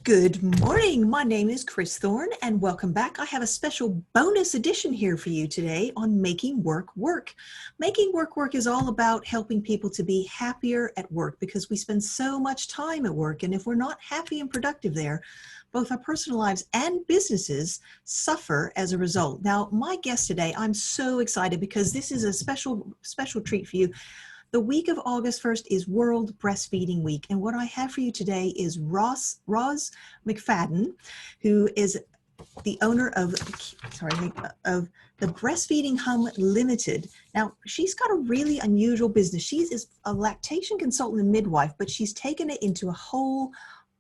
Good morning. My name is Chris Thorne and welcome back. I have a special bonus edition here for you today on Making Work Work. Making Work Work is all about helping people to be happier at work because we spend so much time at work, and if we're not happy and productive there, both our personal lives and businesses suffer as a result. Now, my guest today, I'm so excited because this is a special treat for you. The week of August 1st is World Breastfeeding Week. And what I have for you today is Roz McFadden, who is the owner of the Breastfeeding Hub Limited. Now, she's got a really unusual business. She is a lactation consultant and midwife, but she's taken it into a whole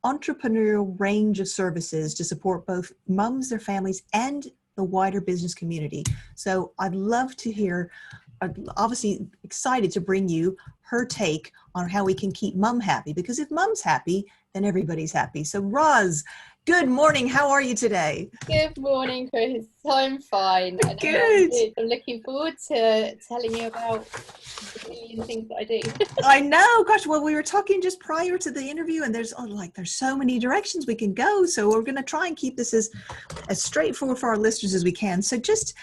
entrepreneurial range of services to support both mums, their families, and the wider business community. So I'd love to hear, obviously excited to bring you her take on how we can keep mum happy, because if mum's happy, then everybody's happy. So Roz, good morning. How are you today? Good morning, Chris. I'm fine. Good. I'm looking forward to telling you about the million things that I do. I know. Gosh, well, we were talking just prior to the interview, and there's so many directions we can go. So we're going to try and keep this as straightforward for our listeners as we can. So just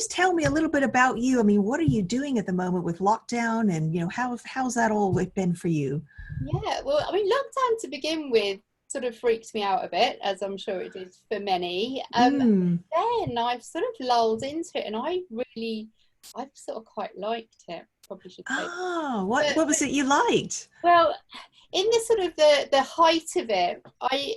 tell me a little bit about you. I mean, what are you doing at the moment with lockdown, and how's that all been for you? Yeah, well, I mean, lockdown to begin with sort of freaked me out a bit, as I'm sure it did for many. Then I've sort of lulled into it, and I've sort of quite liked it. Probably should say. Oh, what was it you liked? Well, in the sort of the height of it, I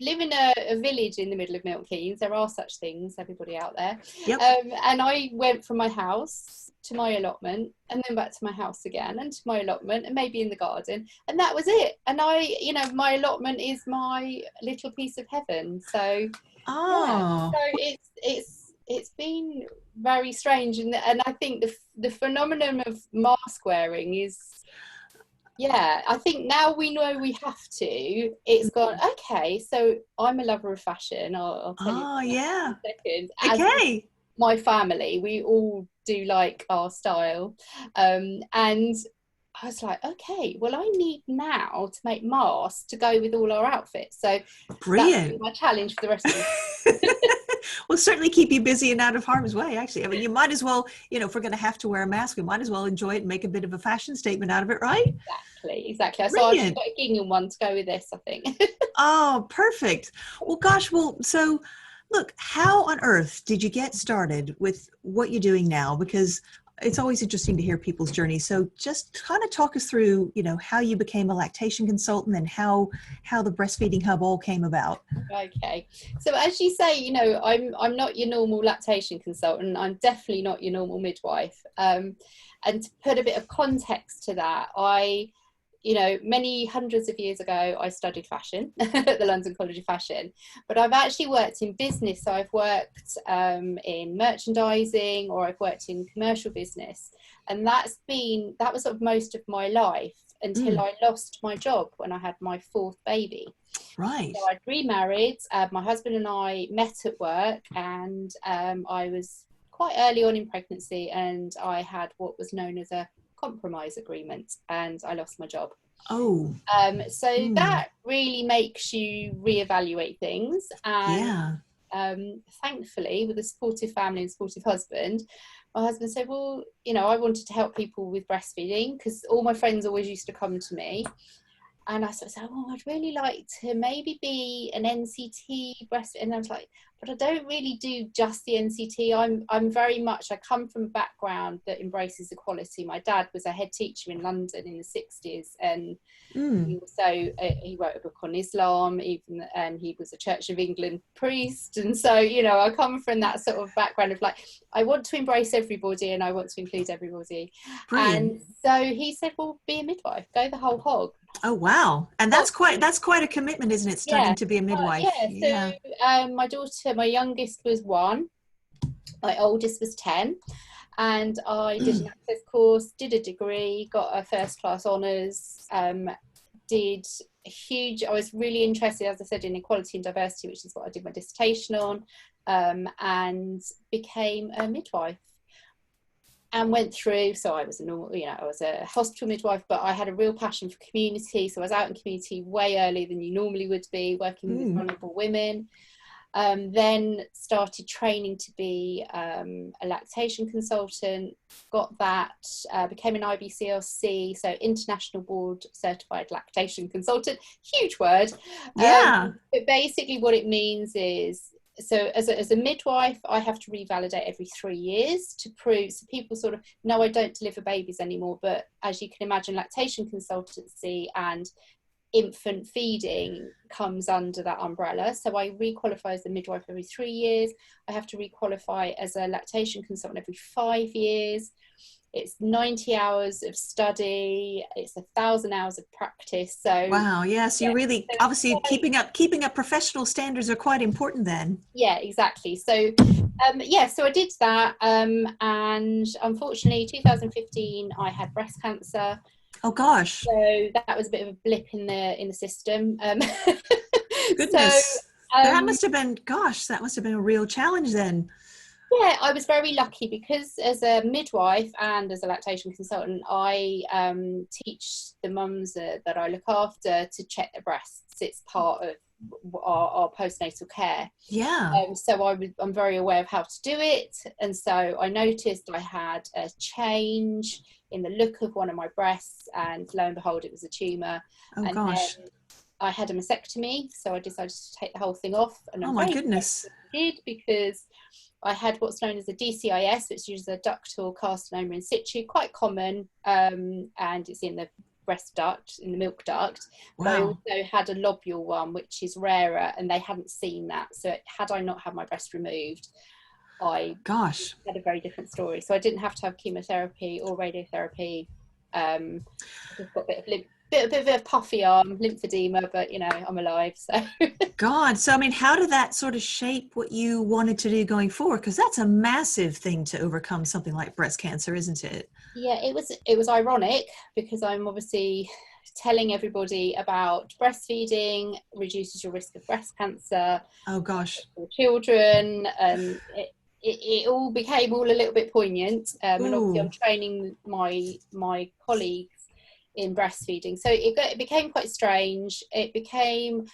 live in a village in the middle of Milton Keynes. There are such things, everybody out there. Yep. And I went from my house to my allotment, and then back to my house again, and to my allotment, and maybe in the garden, and that was it. And my allotment is my little piece of heaven. So, yeah. So it's been very strange, and I think the phenomenon of mask wearing is. Yeah, I think now we know we have to. It's gone, okay, so I'm a lover of fashion. I'll tell you in a second. Okay. My family, we all do like our style. And I was like, okay, well, I need now to make masks to go with all our outfits. So brilliant. That's my challenge for the rest of the Will certainly keep you busy and out of harm's way, actually. I mean, you might as well, if we're going to have to wear a mask, we might as well enjoy it and make a bit of a fashion statement out of it, right? Exactly. Brilliant. So I've just got a gingham one to go with this, I think. Oh, perfect. Well, gosh, so look, how on earth did you get started with what you're doing now? Because it's always interesting to hear people's journeys. So just kind of talk us through, how you became a lactation consultant and how the Breastfeeding Hub all came about. Okay. So as you say, I'm not your normal lactation consultant. I'm definitely not your normal midwife. And to put a bit of context to that, many hundreds of years ago, I studied fashion at the London College of Fashion, but I've actually worked in business. So I've worked in merchandising, or I've worked in commercial business. And that was sort of most of my life until I lost my job when I had my fourth baby. Right. So I'd remarried. My husband and I met at work, and I was quite early on in pregnancy, and I had what was known as a compromise agreement, and I lost my job. So that really makes you reevaluate things. And thankfully, with a supportive family and supportive husband, my husband said, well, I wanted to help people with breastfeeding because all my friends always used to come to me. And I said, I'd really like to maybe be an NCT breastfeeder. And I was like, but I don't really do just the NCT. I'm very much, I come from a background that embraces equality. My dad was a head teacher in London in the 60s. And he wrote a book on Islam, and he was a Church of England priest. And so, I come from that sort of background of I want to embrace everybody and I want to include everybody. Brilliant. And so he said, well, be a midwife, go the whole hog. Oh, wow. And that's quite a commitment, isn't it? Studying to be a midwife. So my youngest was 1, my oldest was 10, and I did an access course, did a degree, got a first class honours, I was really interested, as I said, in equality and diversity, which is what I did my dissertation on, and became a midwife. and went through, so I was a normal, I was a hospital midwife, but I had a real passion for community. So I was out in community way earlier than you normally would be, working with vulnerable women. Then started training to be a lactation consultant, got that, became an IBCLC, so International Board Certified Lactation Consultant, huge word. Yeah. But basically what it means is, so as a midwife, I have to revalidate every 3 years to prove, so people sort of know I don't deliver babies anymore, but as you can imagine, lactation consultancy and infant feeding comes under that umbrella. So I requalify as a midwife every 3 years. I have to requalify as a lactation consultant every 5 years. It's 90 hours of study. It's 1,000 hours of practice. So Wow. Yes, you really, obviously keeping up professional standards are quite important then. Yeah, exactly. So so I did that, and unfortunately 2015 I had breast cancer. Oh gosh. So that was a bit of a blip in the system. Goodness. That must have been, gosh, that must have been a real challenge then. Yeah, I was very lucky because as a midwife and as a lactation consultant, I teach the mums that I look after to check their breasts. It's part of our postnatal care. Yeah. So I'm very aware of how to do it. And so I noticed I had a change in the look of one of my breasts, and lo and behold, it was a tumour. Oh And gosh. then I had a mastectomy, so I decided to take the whole thing off. And Oh I'm my very goodness. glad I did, because I had what's known as a DCIS, which is a ductal carcinoma in situ, quite common, and it's in the breast duct, in the milk duct. But I Wow. also had a lobule one, which is rarer, and they hadn't seen that. So had I not had my breast removed, I Gosh. had a very different story. So I didn't have to have chemotherapy or radiotherapy. I just got a bit of a puffy arm, lymphedema, but I'm alive. So God. So, I mean, how did that sort of shape what you wanted to do going forward? Because that's a massive thing to overcome something like breast cancer, isn't it? yeah, it was ironic, because I'm obviously telling everybody about breastfeeding reduces your risk of breast cancer Oh gosh. for children, and it all became all a little bit poignant, and obviously I'm Ooh. training my colleagues in breastfeeding, so it became quite strange. It became,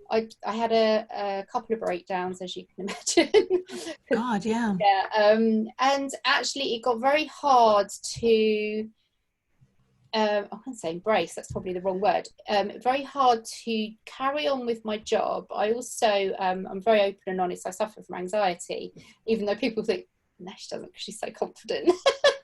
I had a couple of breakdowns, as you can imagine. God, yeah. Yeah, and actually it got very hard to I can't say embrace, that's probably the wrong word, very hard to carry on with my job. I also, I'm very open and honest, I suffer from anxiety, even though people think, no, she doesn't because she's so confident.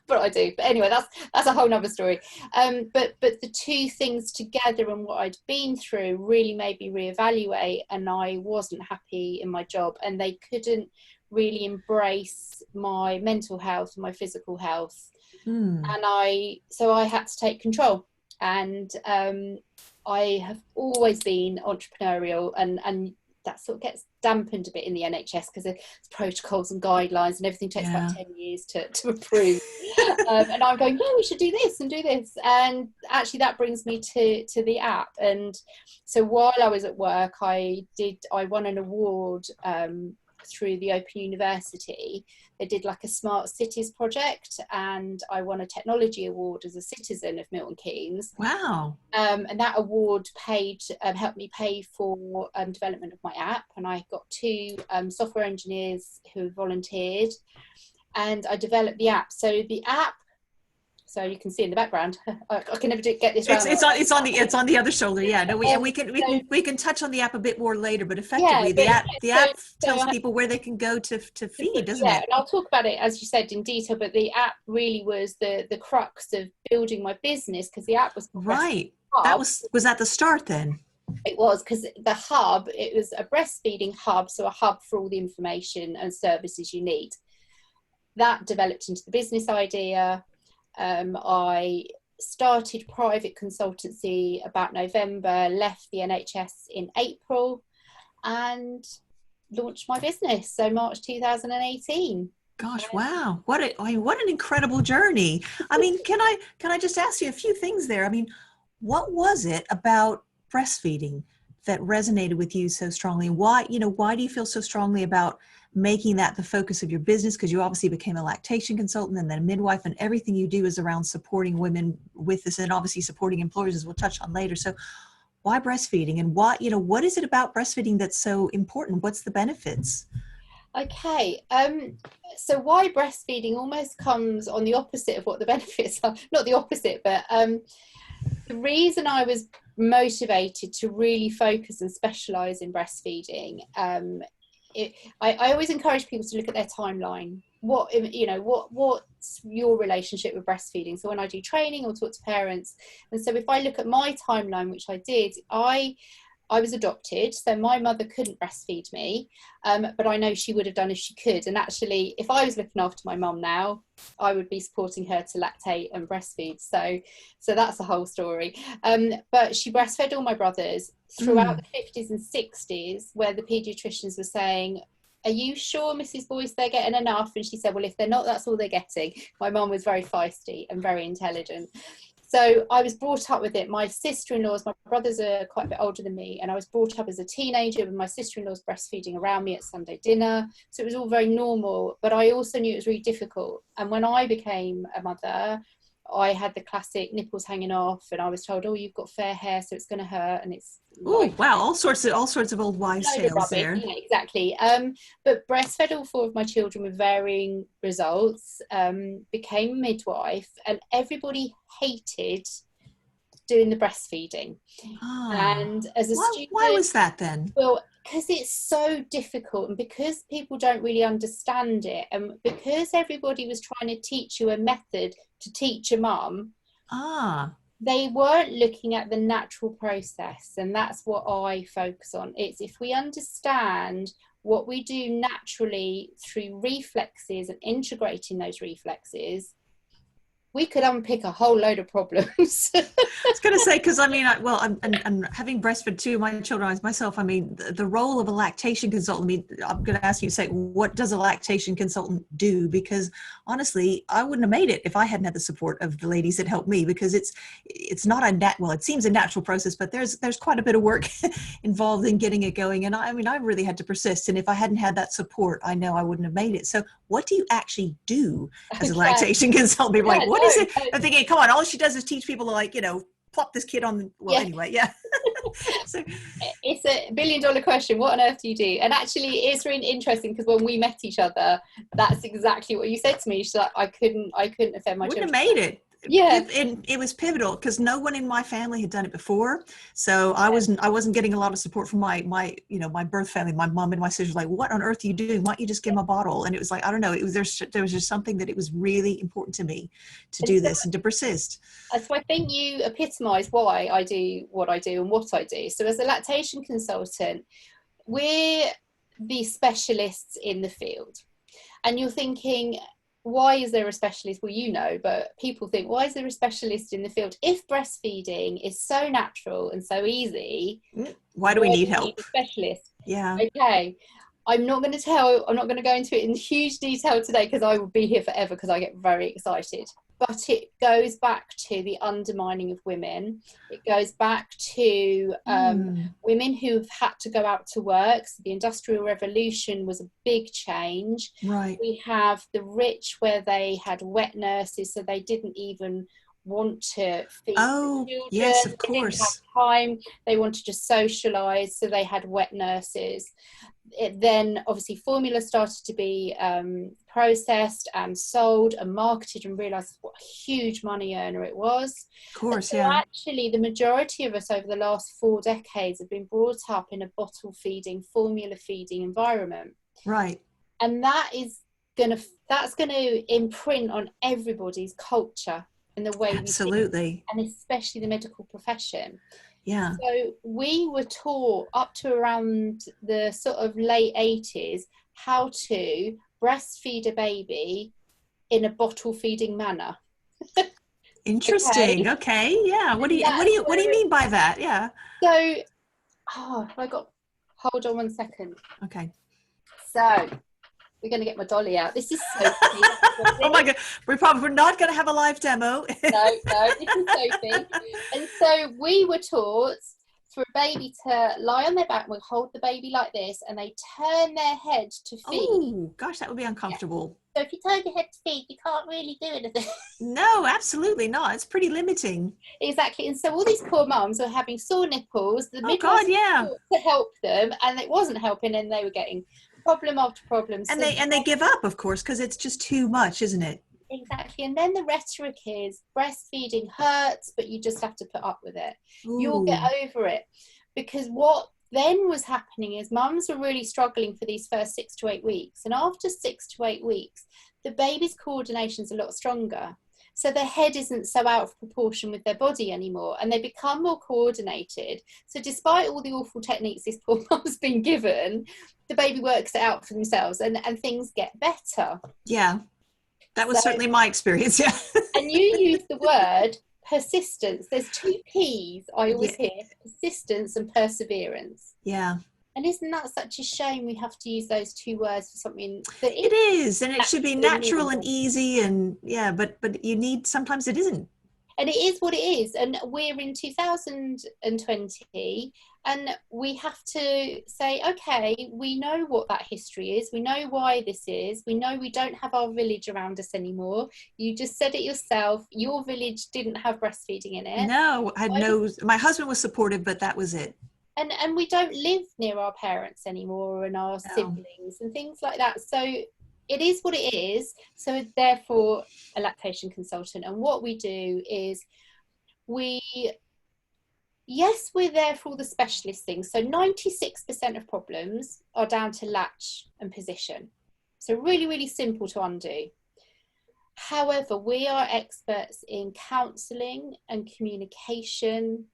But I do. But anyway, that's a whole nother story. But the two things together and what I'd been through really made me reevaluate, and I wasn't happy in my job, and they couldn't really embrace my mental health and my physical health. And I had to take control, and I have always been entrepreneurial, and that sort of gets dampened a bit in the NHS because there's protocols and guidelines, and everything takes about 10 years to approve. And I'm going, no, we should do this and do this. And actually that brings me to the app. And so while I was at work, I won an award through the Open University. They did like a smart cities project, and I won a technology award as a citizen of Milton Keynes. Wow. And that award helped me pay for development of my app, and I got 2 software engineers who volunteered, and I developed the app. So the app, so you can see in the background, I can never get this right. It's on the other shoulder. Yeah. No, we can touch on the app a bit more later, but effectively the app tells people where they can go to feed, doesn't it? Yeah, and I'll talk about it, as you said, in detail, but the app really was the crux of building my business, because the app was right. That was at the start then. It was, because the hub, it was a breastfeeding hub, so a hub for all the information and services you need. That developed into the business idea. I started private consultancy about November, left the NHS in April, and launched my business. So March 2018. Gosh, wow. What an incredible journey. I mean, can I just ask you a few things there? I mean, what was it about breastfeeding that resonated with you so strongly? Why do you feel so strongly about making that the focus of your business, because you obviously became a lactation consultant and then a midwife, and everything you do is around supporting women with this, and obviously supporting employers, as we'll touch on later. So why breastfeeding, and what is it about breastfeeding that's so important? What's the benefits? Okay, so why breastfeeding almost comes on the opposite of what the benefits are. Not the opposite, but the reason I was motivated to really focus and specialise in breastfeeding, I always encourage people to look at their timeline. What's your relationship with breastfeeding? So when I do training or talk to parents, and so if I look at my timeline, which I did, I was adopted, so my mother couldn't breastfeed me, but I know she would have done if she could. And actually, if I was looking after my mum now, I would be supporting her to lactate and breastfeed. So that's a whole story. But she breastfed all my brothers throughout the 50s and 60s, where the paediatricians were saying, "Are you sure, Mrs. Boyce, they're getting enough?" And she said, "Well, if they're not, that's all they're getting." My mum was very feisty and very intelligent. So I was brought up with it. My sister-in-laws, my brothers are quite a bit older than me, and I was brought up as a teenager with my sister-in-laws breastfeeding around me at Sunday dinner. So it was all very normal, but I also knew it was really difficult. And when I became a mother, I had the classic nipples hanging off, and I was told, "Oh, you've got fair hair, so it's going to hurt." And it's wow, all sorts of old wives' tales there. Yeah, exactly. But breastfed all four of my children with varying results. Became a midwife, and everybody hated doing the breastfeeding. And as a student, why was that then? Well, because it's so difficult, and because people don't really understand it, and because everybody was trying to teach you a method to teach a mum, they weren't looking at the natural process. And that's what I focus on. It's if we understand what we do naturally through reflexes and integrating those reflexes, we could unpick a whole load of problems. I was going to say, because I mean, I'm having breastfed two of my children myself. I mean, the role of a lactation consultant, I mean, I'm going to ask you to say, what does a lactation consultant do? Because honestly, I wouldn't have made it if I hadn't had the support of the ladies that helped me, because it's not it seems a natural process, but there's quite a bit of work involved in getting it going. And I mean, I really had to persist. And if I hadn't had that support, I know I wouldn't have made it. So what do you actually do as a lactation consultant? People are like, what is it? I'm thinking, come on, all she does is teach people to, like, plop this kid on. Anyway, yeah. So it's $1 billion question. What on earth do you do? And actually, it's really interesting, because when we met each other, that's exactly what you said to me. She's like, I couldn't have fed my children. Wouldn't have made it. Yeah, it was pivotal, because no one in my family had done it before, so I wasn't getting a lot of support from my birth family. My mom and my sister were like, "What on earth are you doing? Why don't you just give him a bottle?" And it was like, I don't know, there was just something that it was really important to me to do this and to persist. So I think you epitomise why I do what I do and what I do. So as a lactation consultant, we're the specialists in the field, and you're thinking, why is there a specialist? Well, but people think, why is there a specialist in the field? If breastfeeding is so natural and so easy, why do we need help? A specialist. Yeah. Okay. I'm not going to go into it in huge detail today, because I will be here forever, because I get very excited. But it goes back to the undermining of women. It goes back to women who've had to go out to work. So the Industrial Revolution was a big change. Right. We have the rich, where they had wet nurses, so they didn't even want to feed the children. Yes, of course. They didn't have time. They wanted to socialise, so they had wet nurses. Then obviously formula started to be processed and sold and marketed, and realised what a huge money earner it was. Of course, so yeah. Actually, the majority of us over the last 4 decades have been brought up in a bottle feeding, formula feeding environment. Right. And that's going to imprint on everybody's culture and the way Absolutely. we think, and especially the medical profession. Yeah. So we were taught up to around the sort of late 80s how to breastfeed a baby in a bottle feeding manner. Interesting. Okay. Yeah. What do you mean by that? Yeah. So, hold on one second. Okay. So we're going to get my dolly out. This is Sophie. Oh my God. We're not going to have a live demo. No, this is Sophie. And so we were taught for a baby to lie on their back, we'll hold the baby like this, and they turn their head to feed. Oh, gosh, that would be uncomfortable. So if you turn your head to feed, you can't really do anything. No, absolutely not. It's pretty limiting. Exactly. And so all these poor mums were having sore nipples. The Oh, God, midwives yeah. to help them, and it wasn't helping, and they were getting problem after problem. And So they give up, of course, because it's just too much, isn't it? exactly. And then the rhetoric is breastfeeding hurts, but you just have to put up with it. You'll get Ooh. over it. Because what then was happening is mums were really struggling for these first 6 to 8 weeks. And after 6 to 8 weeks, the baby's coordination's a lot stronger. So their head isn't so out of proportion with their body anymore, and they become more coordinated. So despite all the awful techniques this poor mum's been given, the baby works it out for themselves, and things get better. Yeah, that was certainly my experience. Yeah. And you use the word persistence. There's 2 P's I always hear: persistence and perseverance. Yeah. And isn't that such a shame we have to use those 2 words for something that it is, and it should be natural and meaningful. easy, and but you need, sometimes it isn't. And it is what it is. And we're in 2020, and we have to say, okay, we know what that history is. We know why this is. We know we don't have our village around us anymore. You just said it yourself. Your village didn't have breastfeeding in it. No, I had my husband was supportive, but that was it. And we don't live near our parents anymore, and our siblings and things like that. So it is what it is. So therefore, a lactation consultant. And what we do is we're there for all the specialist things. So 96% of problems are down to latch and position. So really, really simple to undo. However, we are experts in counselling and communication.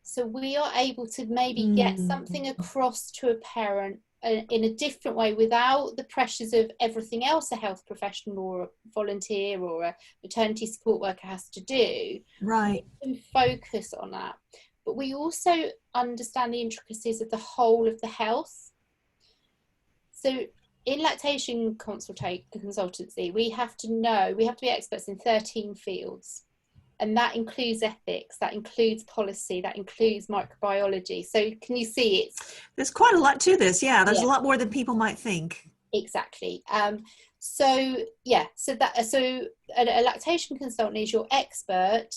So we are able to maybe get something across to a parent in a different way, without the pressures of everything else a health professional or a volunteer or a maternity support worker has to do. Right. We can focus on that. But we also understand the intricacies of the whole of the health. So in lactation consultancy, we have to be experts in 13 fields. And that includes ethics, that includes policy, that includes microbiology. So can you see there's quite a lot to this. Yeah, there's a lot more than people might think. Exactly. So a lactation consultant is your expert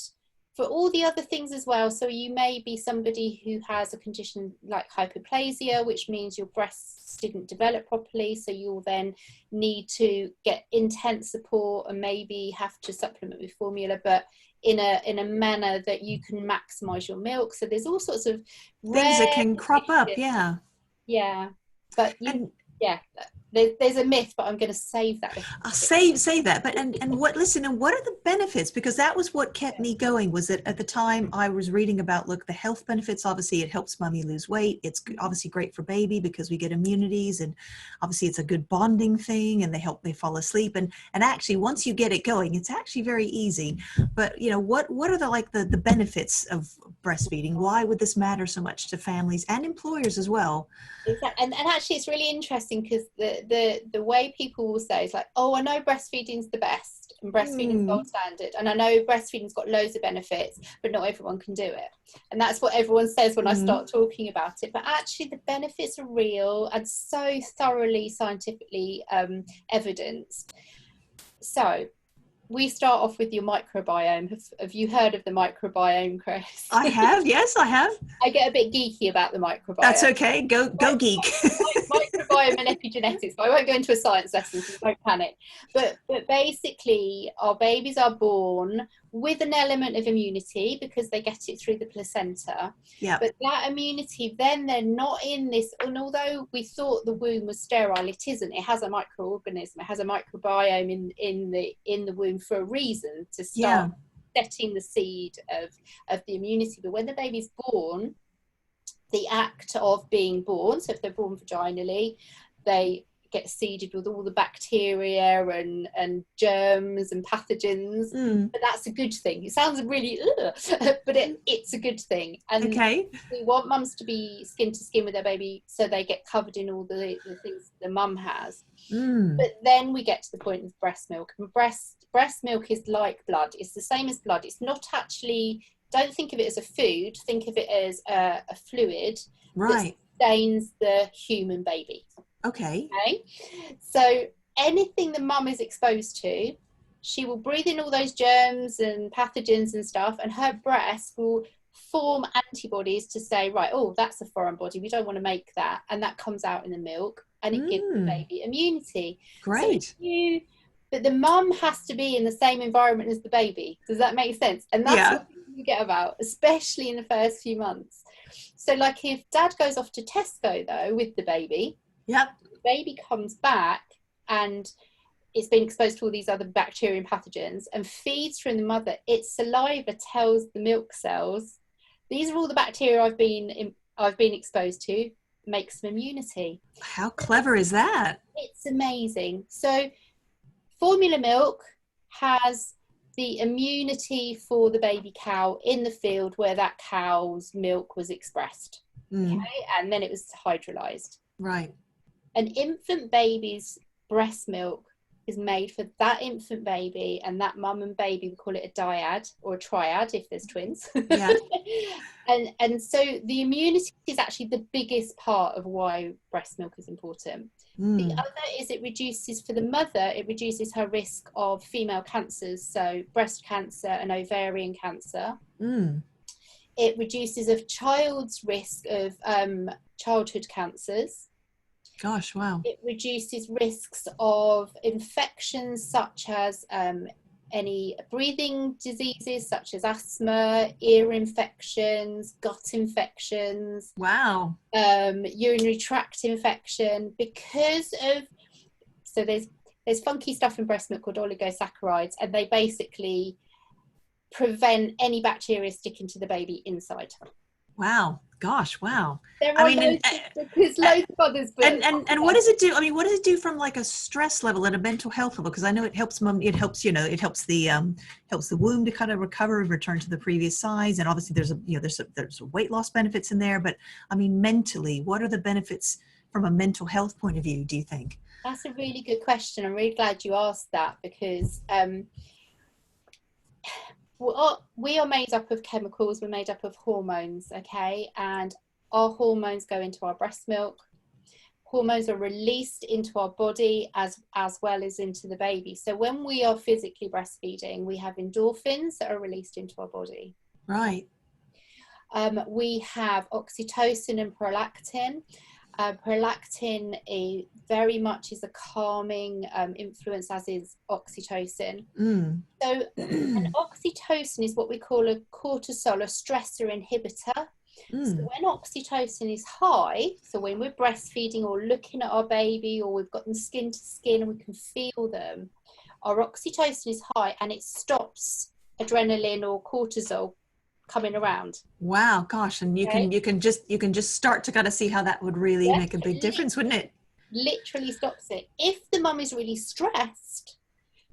for all the other things as well. So you may be somebody who has a condition like hypoplasia, which means your breasts didn't develop properly. So you'll then need to get intense support and maybe have to supplement with formula, but in a manner that you can maximize your milk. So there's all sorts of things that can crop up. But there's a myth, but I'm going to save that. I'll save that. But and what are the benefits? Because that was what kept me going. Was that at the time I was reading about, the health benefits. Obviously, it helps mommy lose weight. It's obviously great for baby because we get immunities, and obviously it's a good bonding thing, and they fall asleep. And actually, once you get it going, it's actually very easy. But what are the benefits of breastfeeding? Why would this matter so much to families and employers as well? Exactly. And actually, it's really interesting because the way people will say is like, oh, I know breastfeeding's the best and breastfeeding's gold standard, and I know breastfeeding's got loads of benefits, but not everyone can do it. And that's what everyone says when I start talking about it. But actually, the benefits are real and so thoroughly scientifically evidenced. So we start off with your microbiome. Have you heard of the microbiome, Chris? I have. Yes, I have. I get a bit geeky about the microbiome. That's okay. Go geek. Microbiome and epigenetics, but I won't go into a science lesson, so don't panic. But basically, our babies are born with an element of immunity because they get it through the placenta. Yeah. But that immunity, then they're not in this. And although we thought the womb was sterile, it isn't. It has a microorganism. It has a microbiome in the womb for a reason, to start setting the seed of the immunity. But when the baby's born, the act of being born, so if they're born vaginally, they get seeded with all the bacteria and germs and pathogens, but that's a good thing. It sounds really but it's a good thing. And we want mums to be skin to skin with their baby so they get covered in all the things the mum has. But then we get to the point of breast milk, and breast milk is like blood. It's the same as blood. It's not actually don't think of it as a food, think of it as a fluid that Right. sustains the human baby. Okay. Okay, so anything the mum is exposed to, she will breathe in all those germs and pathogens and stuff, and her breast will form antibodies to say, right, oh, that's a foreign body, we don't want to make that, and that comes out in the milk, and it gives the baby immunity. Great. But the mum has to be in the same environment as the baby. Does that make sense? And that's what you get about, especially in the first few months. So like if dad goes off to Tesco though with the baby, Yep. the baby comes back and it's been exposed to all these other bacteria and pathogens and feeds from the mother, its saliva tells the milk cells, these are all the bacteria I've been exposed to, make some immunity. How clever is that? It's amazing. So formula milk has the immunity for the baby cow in the field where that cow's milk was expressed. Okay, and then it was hydrolyzed. Right. An infant baby's breast milk is made for that infant baby and that mum and baby. We call it a dyad or a triad if there's twins. Yeah. and so the immunity is actually the biggest part of why breast milk is important. The other is it reduces, for the mother, it reduces her risk of female cancers, so breast cancer and ovarian cancer. It reduces a child's risk of childhood cancers. Gosh, wow. It reduces risks of infections such as any breathing diseases such as asthma, ear infections, gut infections. Wow. Urinary tract infection, because of, so there's funky stuff in breast milk called oligosaccharides, and they basically prevent any bacteria sticking to the baby inside. Wow. Gosh, wow. There are there's loads of others, but and what does it do? I mean, what does it do from like a stress level and a mental health level? Because I know it helps mom. It helps, you know, it helps the womb to kind of recover and return to the previous size. And obviously, there's weight loss benefits in there. But I mean, mentally, what are the benefits from a mental health point of view? Do you think? That's a really good question. I'm really glad you asked that because we are made up of chemicals, we're made up of hormones, okay? And our hormones go into our breast milk. Hormones are released into our body as well as into the baby. So when we are physically breastfeeding, we have endorphins that are released into our body. Right. We have oxytocin and prolactin. Prolactin very much is a calming influence, as is oxytocin. So an oxytocin is what we call a cortisol, a stressor inhibitor. So when oxytocin is high, so when we're breastfeeding or looking at our baby or we've got them skin to skin and we can feel them, our oxytocin is high and it stops adrenaline or cortisol coming around. Wow, gosh, and you can just start to kind of see how that would really make a big difference, wouldn't it? Literally stops it. If the mum is really stressed,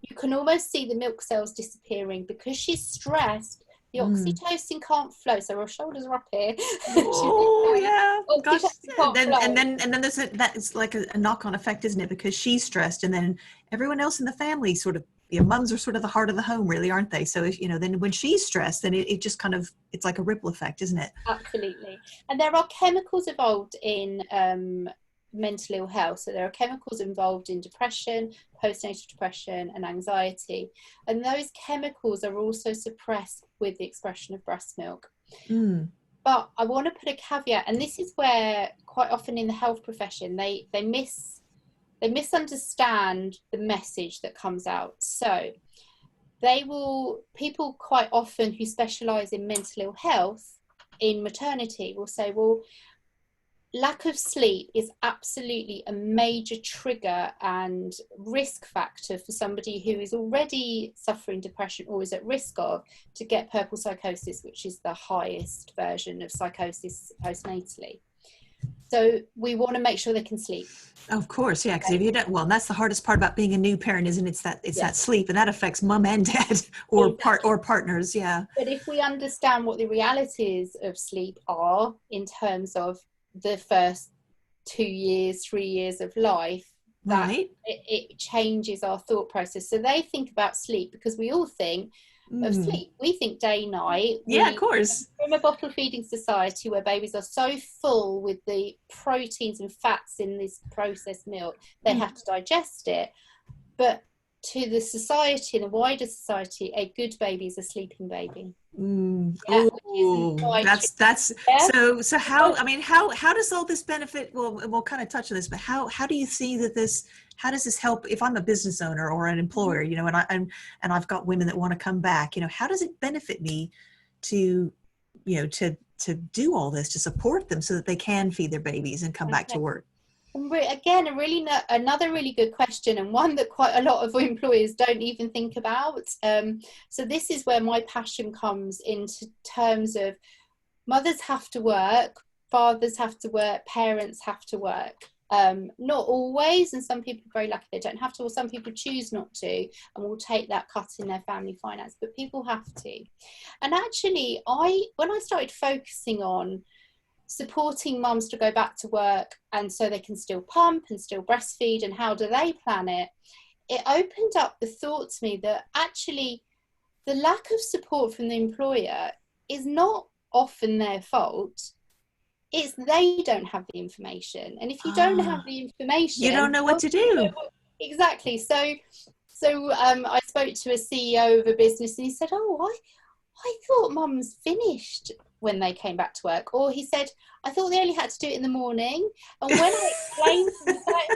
you can almost see the milk cells disappearing because she's stressed. The oxytocin can't flow, so her shoulders are up here. Oh yeah, gosh. And then there's that's like a knock-on effect, isn't it? Because she's stressed, and then everyone else in the family sort of. Mums are sort of the heart of the home, really, aren't they? So, then when she's stressed, then it just kind of, it's like a ripple effect, isn't it? Absolutely. And there are chemicals involved in mental ill health. So there are chemicals involved in depression, postnatal depression and anxiety. And those chemicals are also suppressed with the expression of breast milk. But I want to put a caveat, and this is where quite often in the health profession, they misunderstand the message that comes out. So people quite often who specialise in mental ill health in maternity will say, well, lack of sleep is absolutely a major trigger and risk factor for somebody who is already suffering depression or is at risk of to get purple psychosis, which is the highest version of psychosis postnatally. So we want to make sure they can sleep. Of course, yeah, because if you don't, well, that's the hardest part about being a new parent, isn't it? It's that sleep, and that affects mum and dad or partners, yeah. But if we understand what the realities of sleep are in terms of the first 2 years, 3 years of life, that it changes our thought process. So they think about sleep because we all think, of Mm. sleep. We think day night. Yeah, of We course. from a bottle feeding society where babies are so full with the proteins and fats in this processed milk, they Mm. have to digest it. But to the society and the wider society, a good baby is a sleeping baby. Mm. Yeah, which isn't Oh, quite true. that's Yeah. so how, I mean, how does all this benefit, well, we'll kind of touch on this, but how do you see that this, how does this help if I'm a business owner or an employer, you know, and I've got women that want to come back, you know, how does it benefit me to, you know, to do all this, to support them so that they can feed their babies and come back to Okay. work? Again, another really good question, and one that quite a lot of employers don't even think about. So this is where my passion comes into terms of mothers have to work, fathers have to work, parents have to work. Not always, and some people are very lucky they don't have to, or some people choose not to and will take that cut in their family finance, but people have to. And actually, when I started focusing on supporting mums to go back to work and so they can still pump and still breastfeed, and how do they plan it, it opened up the thought to me that actually the lack of support from the employer is not often their fault. It's they don't have the information, and if you don't have Ah, the you don't information, know how what to do you know do. exactly? So I spoke to a CEO of a business and he said, oh, I thought mums finished when they came back to work. Or he said, I thought they only had to do it in the morning. And when I explained to him, like,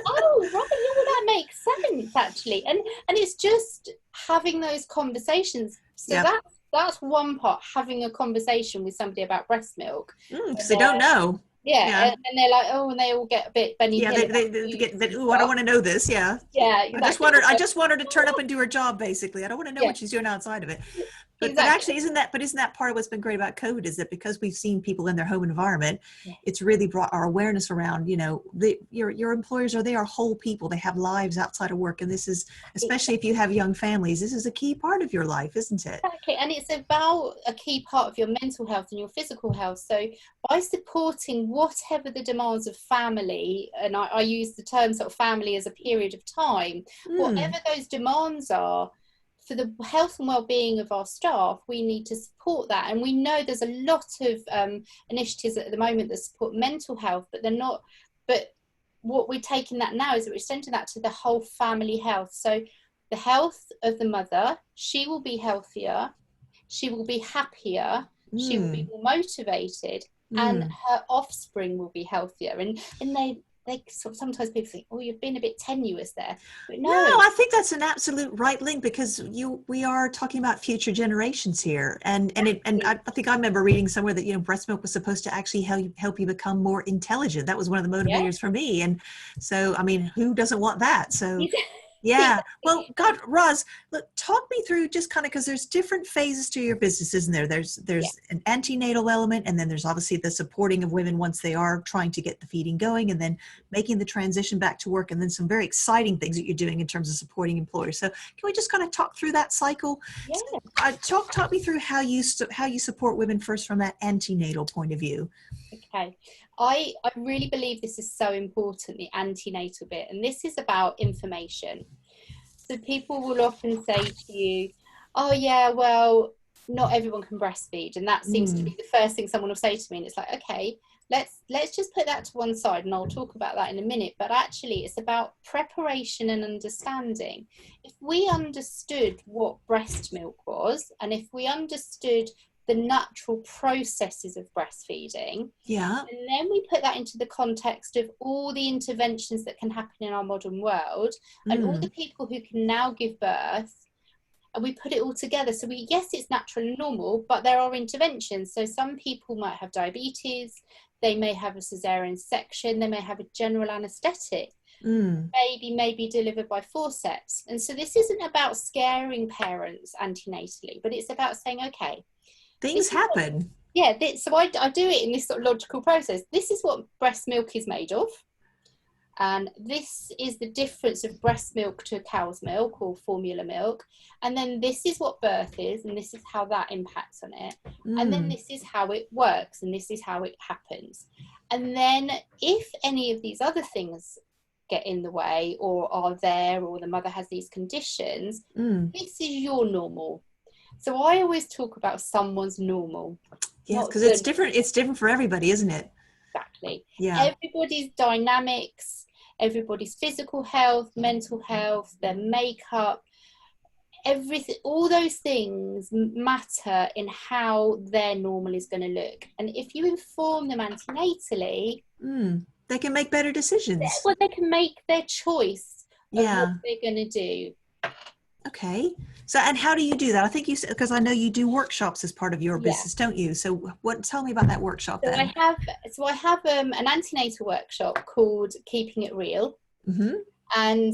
oh, right, yeah, well, that makes sense, actually. And it's just having those conversations. So Yep. that's one part, having a conversation with somebody about breast milk. Because they don't know. Yeah, Yeah. and they're like, oh, and they all get a bit Benny Yeah, Hill about they foods get, but, and ooh, I don't stuff. want to know this. Yeah. Yeah, exactly. I just want her to turn up and do her job, basically. I don't want to know Yeah, what she's doing outside of it. But exactly. actually, isn't that part of what's been great about COVID, is that because we've seen people in their home environment, Yeah. it's really brought our awareness around, you know, your employers they are whole people. They have lives outside of work. And this is, especially if you have young families, this is a key part of your life, isn't it? Exactly, and it's about a key part of your mental health and your physical health. So by supporting whatever the demands of family, and I use the term sort of family as a period of time, Mm, whatever those demands are, for the health and well-being of our staff, we need to support that. And we know there's a lot of initiatives at the moment that support mental health, but they're not, but what we're taking that now is that we're extending that to the whole family health. So the health of the mother, she will be healthier, she will be happier, she will be mm, more motivated, and mm. her offspring will be healthier. And they sometimes people think, oh, you've been a bit tenuous there, but No, no. I think that's an absolute right link, because we are talking about future generations here, and I think I remember reading somewhere that, you know, breast milk was supposed to actually help you become more intelligent. That was one of the Yeah. motivators for me, and so I mean, who doesn't want that? So yeah. Well, Exactly. God, Roz, look, talk me through just kind of, because there's different phases to your business, isn't there? Yeah. There's an antenatal element, and then there's obviously the supporting of women once they are trying to get the feeding going, and then making the transition back to work, and then some very exciting things that you're doing in terms of supporting employers. So can we just kind of talk through that cycle? Yeah. So, talk me through how you support women first from that antenatal point of view. Okay. I really believe this is so important, the antenatal bit, and this is about information. So people will often say to you, oh yeah, well, not everyone can breastfeed, and that seems to Mm, be the first thing someone will say to me, and it's like, okay, let's just put that to one side, and I'll talk about that in a minute. But actually it's about preparation and understanding. If we understood what breast milk was, and if we understood the natural processes of breastfeeding, yeah. and then we put that into the context of all the interventions that can happen in our modern world, and all the Mm, people who can now give birth, and we put it all together. So yes, it's natural and normal, but there are interventions. So some people might have diabetes, they may have a cesarean section, they may have a general anaesthetic. mm. Baby may be delivered by forceps. And so this isn't about scaring parents antenatally, but it's about saying, okay, Things this is what, happen. yeah, so I do it in this sort of logical process. This is what breast milk is made of. And this is the difference of breast milk to cow's milk or formula milk. And then this is what birth is, and this is how that impacts on it. And then Mm, this is how it works, and this is how it happens. And then if any of these other things get in the way or are there, or the mother has these conditions, mm. this is your normal. So I always talk about someone's normal. Yes, because it's different. It's different for everybody, isn't it? Exactly. Yeah. Everybody's dynamics, everybody's physical health, mental health, their makeup, everything, all those things matter in how their normal is going to look. And if you inform them antenatally, they can make better decisions. Well, they can make their choice of what Yeah. they're going to do. Okay. So, and how do you do that? I think you said, because I know you do workshops as part of your business, don't you? So tell me about that workshop So then. I have an antenatal workshop called Keeping It Real. And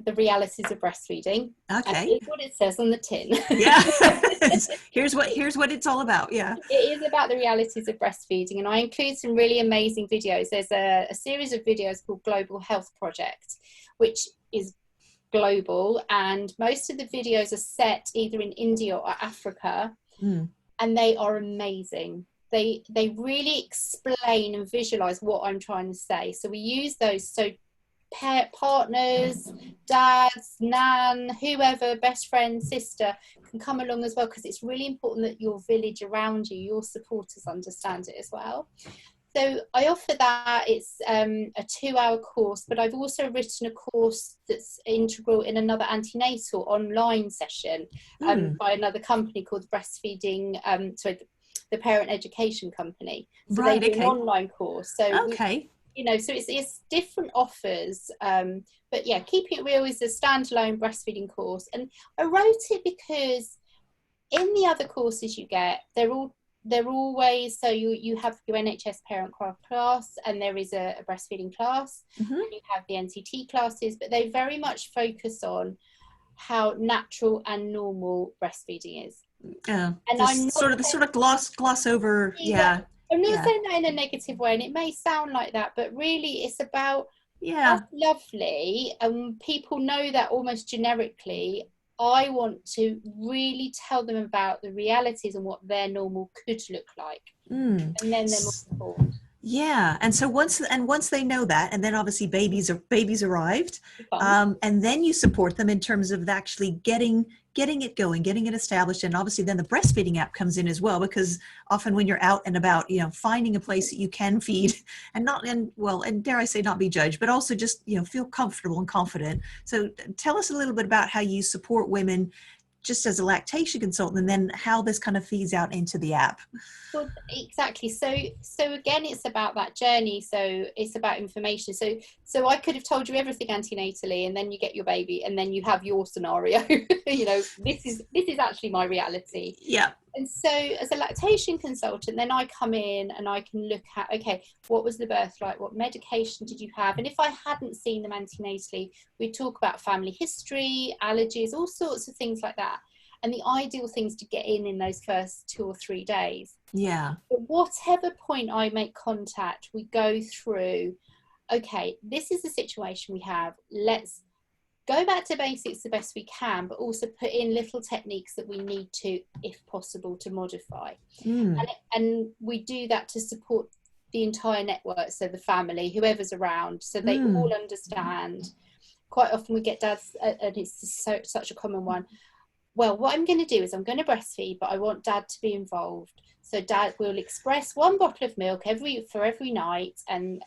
the realities of breastfeeding. Okay. And it's what it says on the tin. Yeah. here's what it's all about. Yeah. It is about the realities of breastfeeding, and I include some really amazing videos. There's a series of videos called Global Health Project, which is global, and most of the videos are set either in India or Africa, and they are amazing. They really explain and visualize what I'm trying to say. So we use those, so partners, dads, nan, whoever, best friend, sister can come along as well, because it's really important that your village around you, your supporters, understand it as well. So I offer that. It's a 2-hour course, but I've also written a course that's integral in another antenatal online session by another company called Breastfeeding, the Parent Education Company. So they do an online course. So so it's different offers, but yeah, Keeping It Real is a standalone breastfeeding course, and I wrote it because in the other courses you get, they're always, so you have your NHS parent class, and there is a breastfeeding class, and you have the NCT classes, but they very much focus on how natural and normal breastfeeding is. And I'm sort of gloss over. Yeah. I'm not saying that in a negative way, and it may sound like that, but really it's about, that's lovely, and people know that almost generically. I want to really tell them about the realities and what their normal could look like, and then they're more informed. Yeah, and so once they know that, and then obviously babies arrived, and then you support them in terms of actually getting it going, getting it established, and obviously then the breastfeeding app comes in as well, because often when you're out and about, finding a place that you can feed and dare I say not be judged, but also just feel comfortable and confident. So tell us a little bit about how you support women just as a lactation consultant, and then how this kind of feeds out into the app. Well, exactly. So again, it's about that journey. So it's about information. So I could have told you everything antenatally, and then you get your baby, and then you have your scenario. This is actually my reality. Yeah. And so as a lactation consultant, then I come in and I can look at, okay, what was the birth like? What medication did you have? And if I hadn't seen them antenatally, we talk about family history, allergies, all sorts of things like that. And the ideal things to get in those first 2 or 3 days. Yeah. But whatever point I make contact, we go through, okay, this is the situation we have. Let's go back to basics the best we can, but also put in little techniques that we need to, if possible, to modify. And we do that to support the entire network, so the family, whoever's around, so they all understand. Quite often we get dads, and it's such a common one, well, what I'm going to do is I'm going to breastfeed, but I want dad to be involved. So dad will express 1 bottle of milk for every night, and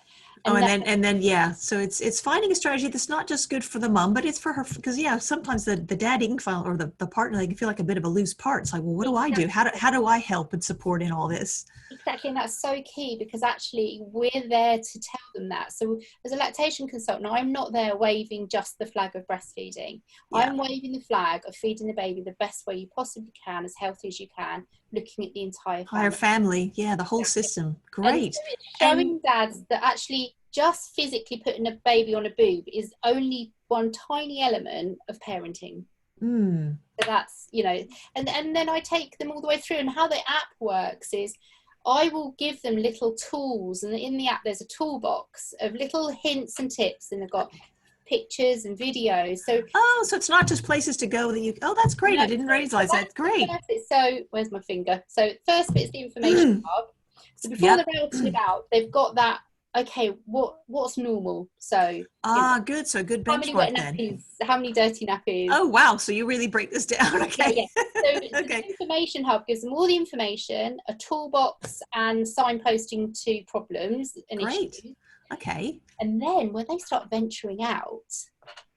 so it's finding a strategy that's not just good for the mom, but it's for her, because sometimes the daddy can feel, or the partner, they can feel like a bit of a loose part. It's like, well, what do I do? How do I help and support in all this? Exactly, and that's so key, because actually we're there to tell them that. So as a lactation consultant, I'm not there waving just the flag of breastfeeding. I'm waving the flag of feeding the baby the best way you possibly can, as healthy as you can, looking at the entire family. Yeah, the whole system. Great. And showing dads that actually just physically putting a baby on a boob is only one tiny element of parenting. So that's, and then I take them all the way through. And how the app works is I will give them little tools, and in the app there's a toolbox of little hints and tips, and they've got pictures and videos. So it's not just places to go that that's great. I didn't realize that. Great. So where's my finger? So first bit's the information hub. So before they're out and about, they've got that okay, what's normal? So, Good. So a good how many wet benchmark then. nappies? How many dirty nappies? Oh, wow. So you really break this down. Yeah, Okay. yeah. So the Okay. information hub gives them all the information, a toolbox, and signposting to problems and Great. issues. Okay. And then when they start venturing out,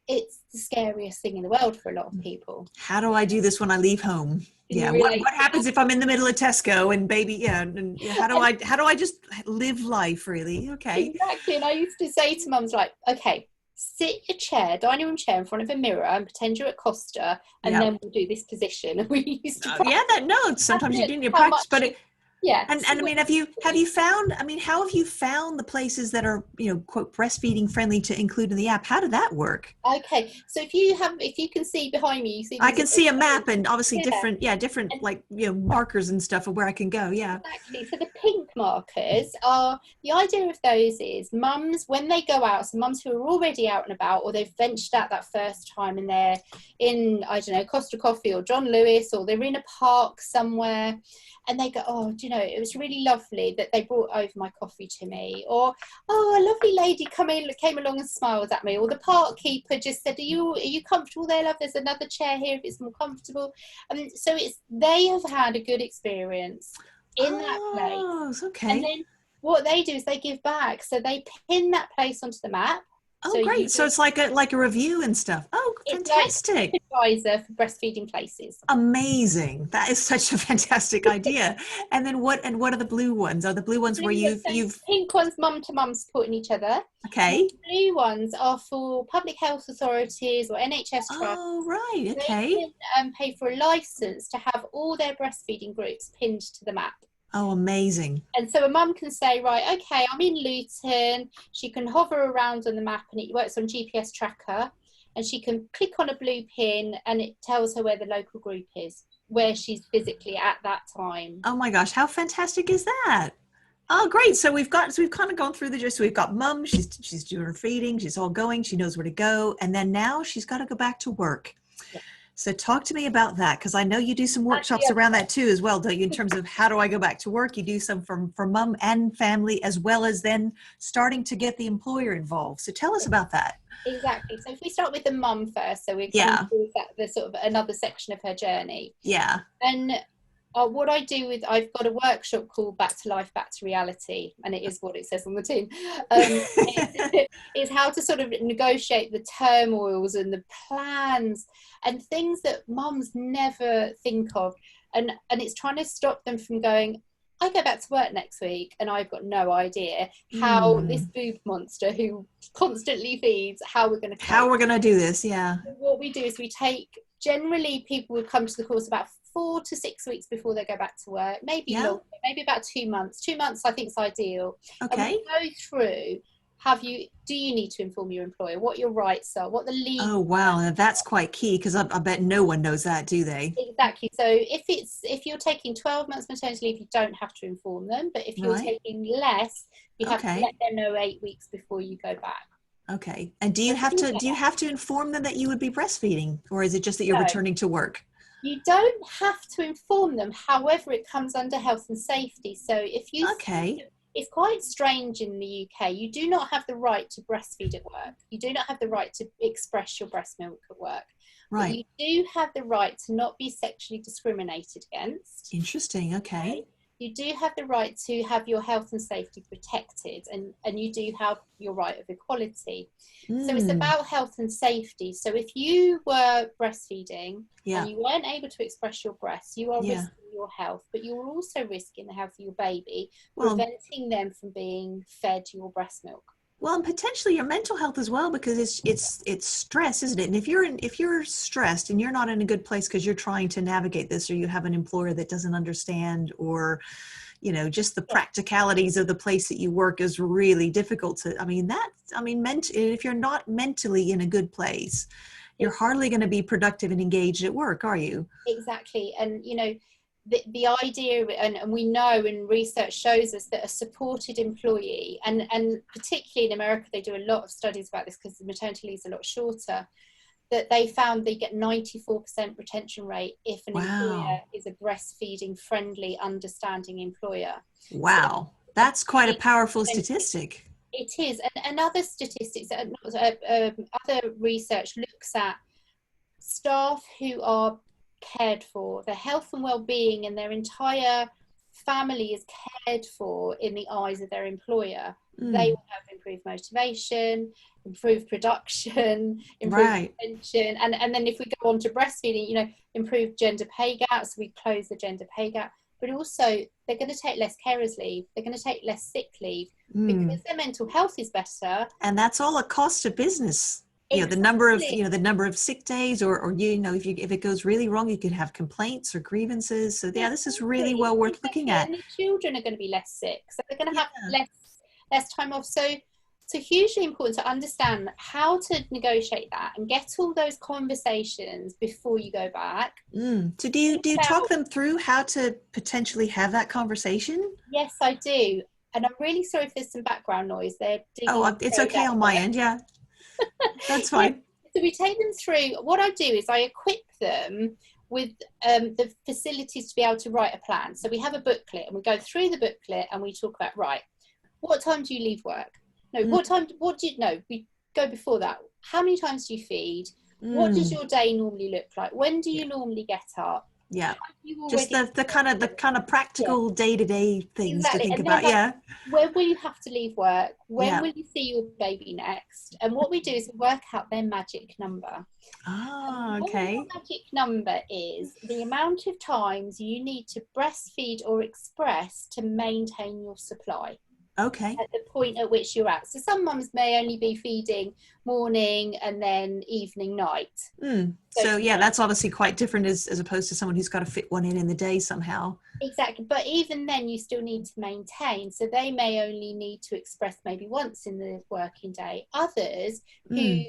it's the scariest thing in the world for a lot of people. How do I do this when I leave home? Can Yeah. you What relate what to that? happens if I'm in the middle of Tesco and baby, yeah, and how do I just live life really? Okay. Exactly. And I used to say to mums, like, okay, sit your chair, dining room chair in front of a mirror and pretend you're at Costa, and Yeah. then we'll do this position. And we used to Yeah, practice. that no, Have a sometimes you look do need to how practice, much but you, yeah, and see I what mean, you have do. you found? I mean, how have you found the places that are, quote, breastfeeding friendly to include in the app? How did that work? Okay, so if you can see behind me, you see I these can little see a arrows. map and obviously Yeah, different and like markers and stuff of where I can go. Yeah. exactly. So the pink markers are, the idea of those is mums when they go out, so mums who are already out and about, or they've ventured out that first time and they're in, I don't know, Costa Coffee or John Lewis, or they're in a park somewhere, and they go, oh, do you know, it was really lovely that they brought over my coffee to me, or oh, a lovely lady came along and smiled at me, or the park keeper just said, are you comfortable there, love? There's another chair here if it's more comfortable. So it's, they have had a good experience in that place. Oh, And okay. then what they do is they give back. So they pin that place onto the map. Oh, So you, great. So it's like a review and stuff. Oh, it's like fantastic. TripAdvisor for breastfeeding places. Amazing. That is such a fantastic idea. And then what are the blue ones? Are the blue The ones where blue ones, so you've pink ones, mum to mum supporting each other. And then okay. the blue ones are for public health authorities or NHS trusts. Oh, right. They Okay. can pay for a license to have all their breastfeeding groups pinned to the map. Oh, amazing. And so a mum can say, right, okay, I'm in Luton. She can hover around on the map and it works on GPS tracker. And she can click on a blue pin and it tells her where the local group is, where she's physically at that time. Oh my gosh, how fantastic is that? Oh, great. So we've kind of gone through the gist. So we've got mum, she's doing her feeding, she's all going, she knows where to go, and then now she's got to go back to work. Yeah. So talk to me about that, because I know you do some That's the workshops other around one. that too as well, don't you? In terms of how do I go back to work? You do some for mum and family, as well as then starting to get the employer involved. So tell us about that. Exactly. So if we start with the mum first, so we're coming Yeah, to the sort of another section of her journey. yeah. And what I do with, I've got a workshop called Back to Life, Back to Reality, and it is what it says on the tin. Is how to sort of negotiate the turmoils and the plans and things that mums never think of, and it's trying to stop them from going, I go back to work next week and I've got no idea how this Hmm. boob monster who constantly feeds, how we're going to How cope. we're gonna do this? Yeah, What we do is we take, generally people would come to the course about 4 to 6 weeks before they go back to work, maybe yeah. longer, maybe about 2 months. 2 months I think is ideal. And we Okay. go through, do you need to inform your employer what your rights are, what the Oh, legal wow. Now that's quite key, because I bet no one knows that, do they? exactly. So if you're taking 12 months maternity leave, you don't have to inform them, but if you're Right. taking less, you have to Okay. let them know 8 weeks before you go back. Okay. And So do do you that. have to inform them that you would be breastfeeding, or is it just that you're No, returning to work? you don't have to inform them. However, it comes under health and safety. So if you Okay. it's quite strange in the UK. You do not have the right to breastfeed at work. You do not have the right to express your breast milk at work. But Right. you do have the right to not be sexually discriminated against. Interesting. Okay? Okay. You do have the right to have your health and safety protected, and you do have your right of equality. So it's Mm. about health and safety. So if you were breastfeeding Yeah. and you weren't able to express your breast, you are Yeah. risking your health, but you're also risking the health of your baby, Well, preventing them from being fed your breast milk. well, and potentially your mental health as well, because it's stress, isn't it? And if you're stressed and you're not in a good place because you're trying to navigate this, or you have an employer that doesn't understand, or just the Yeah, practicalities of the place that you work is really difficult to, if you're not mentally in a good place, you're hardly going to be productive and engaged at work, are you? exactly. And the idea, and we know, and research shows us that a supported employee, and particularly in America they do a lot of studies about this because the maternity leave is a lot shorter, that they found they get 94% retention rate if an employer Wow. is a breastfeeding friendly understanding employer. So Wow. a That's quite a big powerful percentage, statistic. It is, and other statistics, other research looks at staff who are cared for, their health and well-being, and their entire family is cared for in the eyes of their employer. They will have improved motivation, improved production, improved Right. retention, and then if we go on to breastfeeding, improved gender pay gaps, we close the gender pay gap. But also, they're going to take less carers leave, they're going to take less sick leave, because their mental health is better. And that's all a cost of business. Exactly. The number of sick days, or if it goes really wrong, you could have complaints or grievances. So yeah, this is really well worth looking at. And the children are going to be less sick, so they're going to have less time off. So hugely important to understand how to negotiate that and get all those conversations before you go back. So do you talk them through how to potentially have that conversation? Yes, I do. And I'm really sorry if there's some background noise. It's okay on my end. Yeah, that's fine. So we take them through. What I do is I equip them with the facilities to be able to write a plan. So we have a booklet, and we go through the booklet and we talk about, right, what time do you leave work? No, we go before that. How many times do you feed? What does your day normally look like? When do you normally get up? Yeah, just the kind of practical day-to-day things to think about. When will you have to leave work? When will you see your baby next? And what we do is work out their magic number. Okay. What the magic number is the amount of times you need to breastfeed or express to maintain your supply. Okay. At the point at which you're at. So some mums may only be feeding morning and then evening, night. So yeah, that's obviously quite different as opposed to someone who's got to fit one in the day somehow. Exactly. But even then you still need to maintain. So they may only need to express maybe once in the working day. Others who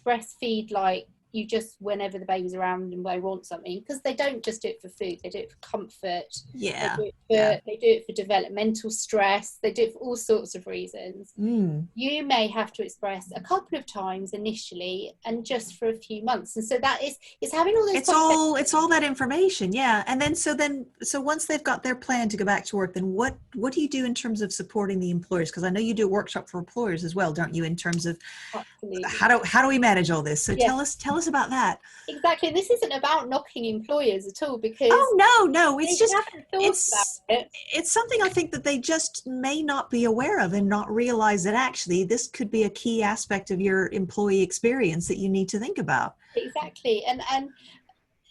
breastfeed like you just whenever the baby's around and they want something, because they don't just do it for food, they do it for comfort. They do it for developmental stress, they do it for all sorts of reasons. You may have to express a couple of times initially and just for a few months, and so that is having all those it's all that information. And then so once they've got their plan to go back to work, then what do you do in terms of supporting the employers? Because I know you do a workshop for employers as well, don't you, in terms of how do we manage all this? So tell us about that. Exactly. This isn't about knocking employers at all, because no, it's just it's something I think that they just may not be aware of and not realize that actually this could be a key aspect of your employee experience that you need to think about. Exactly.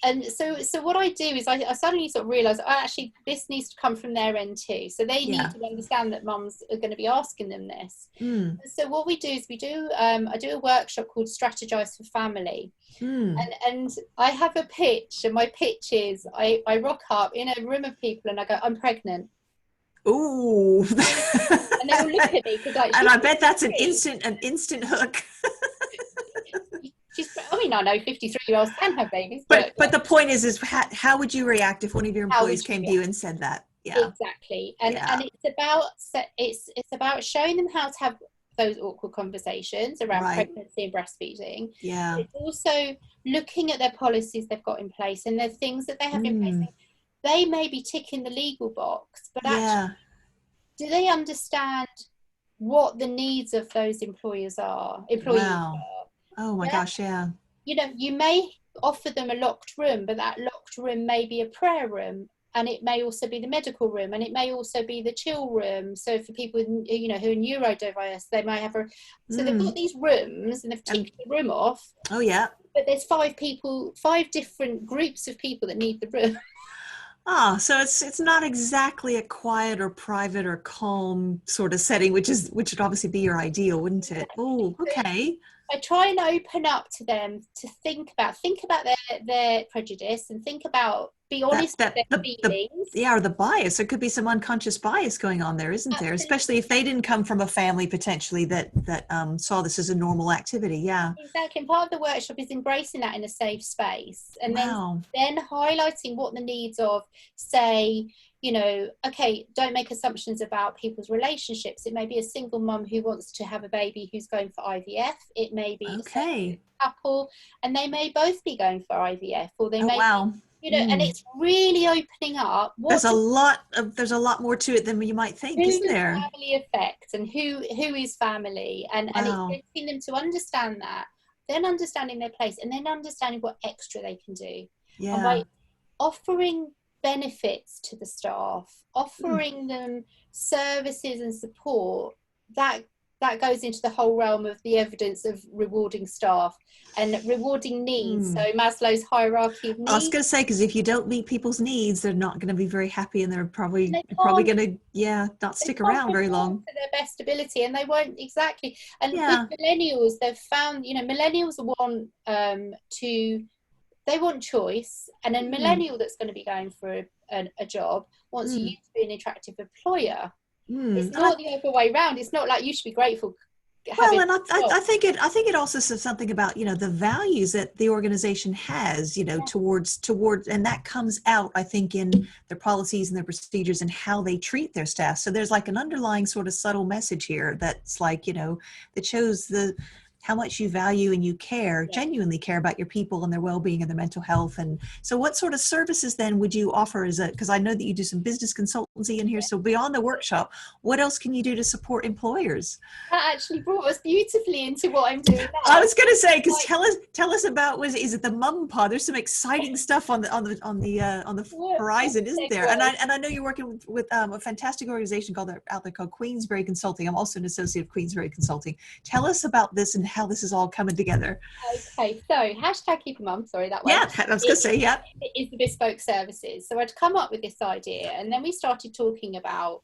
And so what I do is I suddenly sort of realise, actually, this needs to come from their end too. So they need to understand that mums are going to be asking them this. So what we do is I do a workshop called Strategise for Family. And I have a pitch, and my pitch is I rock up in a room of people and I go, I'm pregnant. Ooh. And they all look at me. And I bet that's an instant hook. I know 53-year-olds can have babies, but the point is how would you react if one of your employees came to you and said that? Exactly. And it's about showing them how to have those awkward conversations around pregnancy and breastfeeding. It's also looking at their policies they've got in place and the things that they have in place. They may be ticking the legal box, but actually, do they understand what the needs of those employees are? Oh my gosh, yeah. You may offer them a locked room, but that locked room may be a prayer room, and it may also be the medical room, and it may also be the chill room. So for people who are neurodiverse, they may have so they've got these rooms and they've ticked the room off. Oh yeah. But there's 5 different groups of people that need the room. So it's not exactly a quiet or private or calm sort of setting, which would obviously be your ideal, wouldn't it? Oh, okay. I try and open up to them to think about their prejudice and be honest with their feelings. Or the bias. There could be some unconscious bias going on there, isn't there? Especially if they didn't come from a family potentially that saw this as a normal activity. Yeah. Exactly. And part of the workshop is embracing that in a safe space, and then highlighting what the needs of, say, don't make assumptions about people's relationships. It may be a single mum who wants to have a baby who's going for IVF. It may be a couple, and they may both be going for IVF, or they may you know, and it's really opening up There's a lot more to it than you might think, who isn't does there? family affect, and who is family, and it's Wow. getting them to understand that, then understanding their place, and then understanding what extra they can do. And Yeah. by offering benefits to the staff, Mm. offering them services and support, that goes into the whole realm of the evidence of rewarding staff and rewarding needs. So Maslow's hierarchy of I was needs. going to say, because if you don't meet people's needs, they're not going to be very happy, and they're And probably they can't going to, not stick can't around very perform long. to their best ability, and they won't exactly. And with Yeah. millennials, they've found, you know, millennials want they want choice, and a millennial that's going to be going for a job wants you to be an attractive employer. It's And not the other way around. It's not like you should be grateful well, having and a job. I think it also says something about, the values that the organization has, towards, and that comes out, I think, in their policies and their procedures and how they treat their staff. So there's like an underlying sort of subtle message here that's like, that shows how much you value and you care, genuinely care about your people and their well-being and their mental health. And so what sort of services then would you offer because I know that you do some business consultancy in here. So beyond the workshop, what else can you do to support employers? That actually brought us beautifully into what I'm doing now. I was going to say, because tell us about, is it the mum pod? There's some exciting stuff on the horizon, isn't there? And I know you're working with a fantastic organization out there called Queensberry Consulting. I'm also an associate of Queensberry Consulting. Tell us about this and how this is all coming together. Okay, so hashtag keep a mum, sorry, that way. Yeah, I was going to say, yeah. It is the bespoke services. So I'd come up with this idea, and then we started talking about,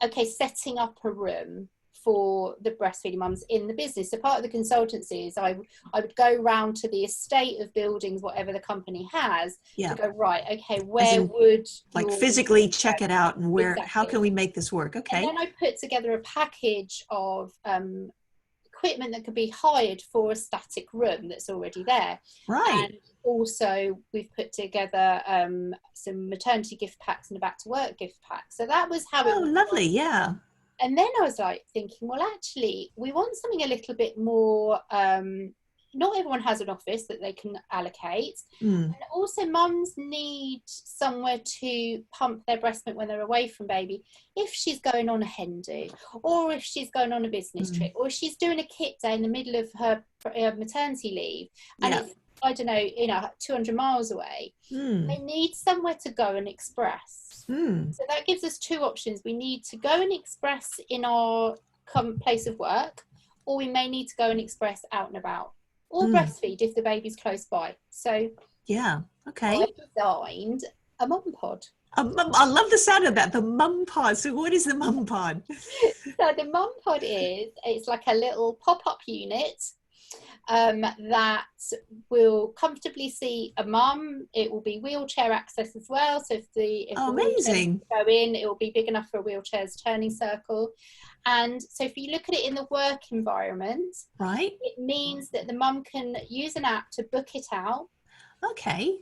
okay, setting up a room for the breastfeeding mums in the business. So part of the consultancy is I would go round to the estate of buildings, whatever the company has, to go, right, okay, where would like physically check it out, and where, exactly. How can we make this work? Okay. And then I put together a package of equipment that could be hired for a static room that's already there. Right. And also we've put together some maternity gift packs and a back to work gift pack. So that was how it was. Lovely. Yeah. And then I was like thinking, well, actually, we want something a little bit more, not everyone has an office that they can allocate. And also mums need somewhere to pump their breast milk when they're away from baby, if she's going on a hen do, or if she's going on a business trip, or if she's doing a kit day in the middle of her maternity leave, and it's, I don't know, 200 miles away. They need somewhere to go and express. So that gives us two options. We need to go and express in our place of work, or we may need to go and express out and about, or breastfeed if the baby's close by. So yeah, okay. I designed a mum pod. I love the sound of that, the mum pod. So what is the mum pod? So the mum pod it's like a little pop-up unit that will comfortably see a mum. It will be wheelchair access as well. So if the amazing, go in, it will be big enough for a wheelchair's turning circle. And so if you look at it in the work environment, right, it means that the mum can use an app to book it out. Okay.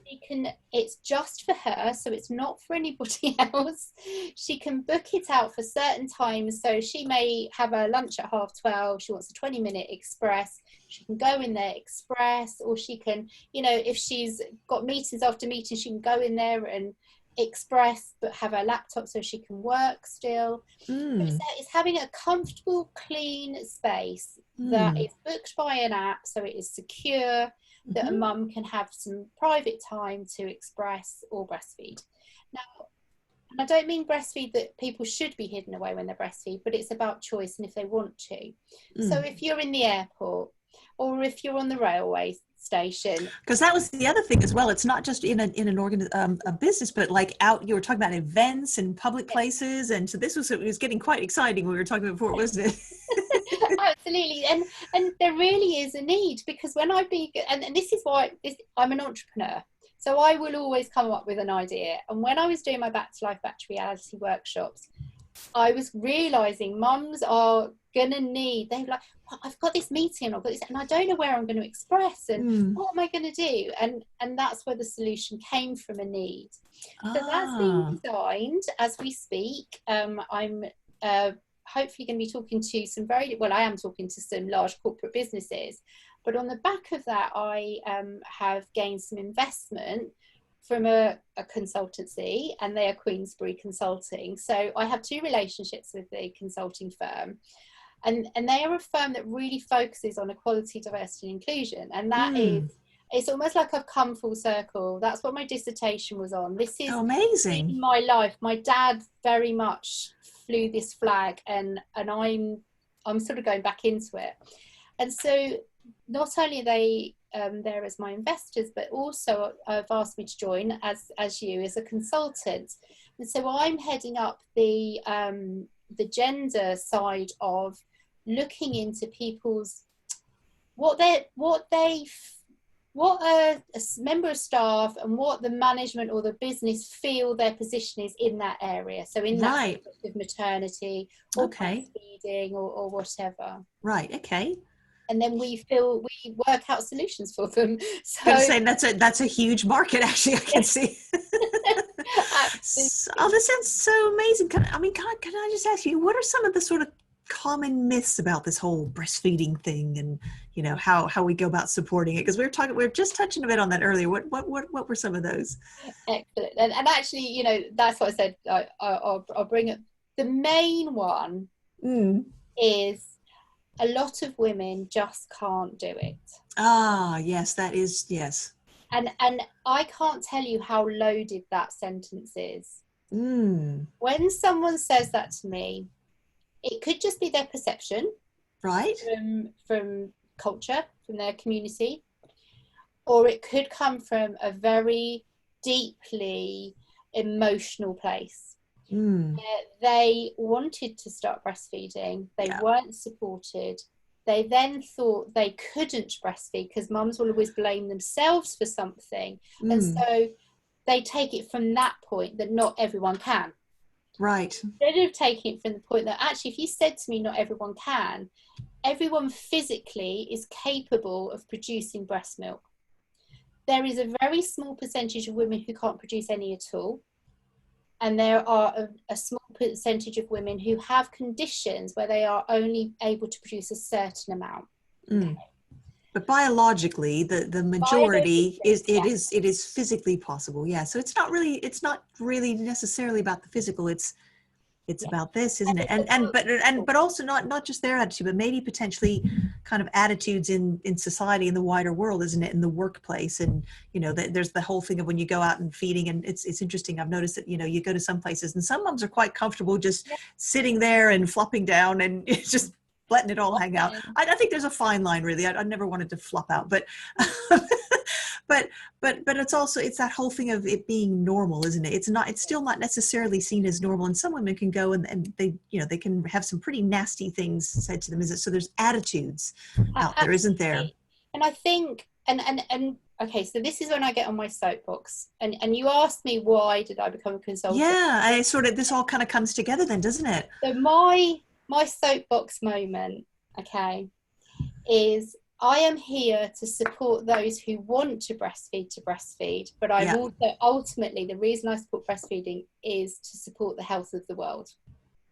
It's just for her, so it's not for anybody else. She can book it out for certain times. So she may have a lunch at 12:30. She wants a 20-minute express. She can go in there, express, or she can, if she's got meetings after meetings, she can go in there and express, but have her laptop so she can work still. It's having a comfortable, clean space that is booked by an app, so it is secure, that a mum can have some private time to express or breastfeed. Now, and I don't mean breastfeed that people should be hidden away when they breastfeed, but it's about choice and if they want to. So if you're in the airport, or if you're on the railway station, because that was the other thing as well. It's not just in a business, but like out. You were talking about events and public places, and so it was getting quite exciting. We were talking before, wasn't it? Absolutely, and there really is a need, because when and this is why I'm an entrepreneur, so I will always come up with an idea. And when I was doing my Back to Life, Back to Reality workshops, I was realizing mums are gonna need. They're like, well, I've got this meeting, I've got this, and I don't know where I'm going to express, and what am I going to do? And that's where the solution came from, a need. So that's being designed as we speak. I'm hopefully going to be talking to I am talking to some large corporate businesses, but on the back of that, I have gained some investment from a consultancy, and they are Queensbury Consulting. So I have two relationships with the consulting firm, and they are a firm that really focuses on equality, diversity and inclusion. And that is, it's almost like I've come full circle. That's what my dissertation was on. This is amazing. my life. My dad very much flew this flag, and I'm sort of going back into it. And so not only are they there as my investors, but also have asked me to join as you as a consultant. And so I'm heading up the gender side of looking into people's what a member of staff and what the management or the business feel their position is in that area. So in that of maternity or breastfeeding or whatever. Right. Okay. And then we work out solutions for them. So I was saying that's a huge market, actually. I can see. Oh, this sounds so amazing. Can I just ask you, what are some of the sort of common myths about this whole breastfeeding thing, and how we go about supporting it? Because we were just touching a bit on that earlier. What were some of those? Excellent. And actually, that's what I said. I'll bring it. The main one is a lot of women just can't do it. Ah, yes, that is, yes. And I can't tell you how loaded that sentence is. When someone says that to me, it could just be their perception, right, from culture, from their community, or it could come from a very deeply emotional place. They wanted to start breastfeeding, they weren't supported, they then thought they couldn't breastfeed because mums will always blame themselves for something, and so they take it from that point that not everyone can. Right. Instead of taking it from the point that actually, if you said to me not everyone can, everyone physically is capable of producing breast milk. There is a very small percentage of women who can't produce any at all. And there are a small percentage of women who have conditions where they are only able to produce a certain amount. Okay. But biologically, the majority it is physically possible. Yeah. So it's not really necessarily about the physical. It's about this, isn't it? But also not just their attitude, but maybe potentially kind of attitudes in society, in the wider world, isn't it? In the workplace, and there's the whole thing of when you go out and feeding, and it's interesting. I've noticed that you go to some places, and some moms are quite comfortable just sitting there and flopping down and just letting it all hang out. I think there's a fine line, really. I never wanted to flop out, but. But it's that whole thing of it being normal, isn't it? It's still not necessarily seen as normal. And some women can go and they can have some pretty nasty things said to them. So there's attitudes out there, isn't there? And I think, and okay, so this is when I get on my soapbox, and you asked me why did I become a consultant? Yeah, this all kind of comes together then, doesn't it? So my soapbox moment, okay, is I am here to support those who want to breastfeed, but I'm also ultimately, the reason I support breastfeeding is to support the health of the world.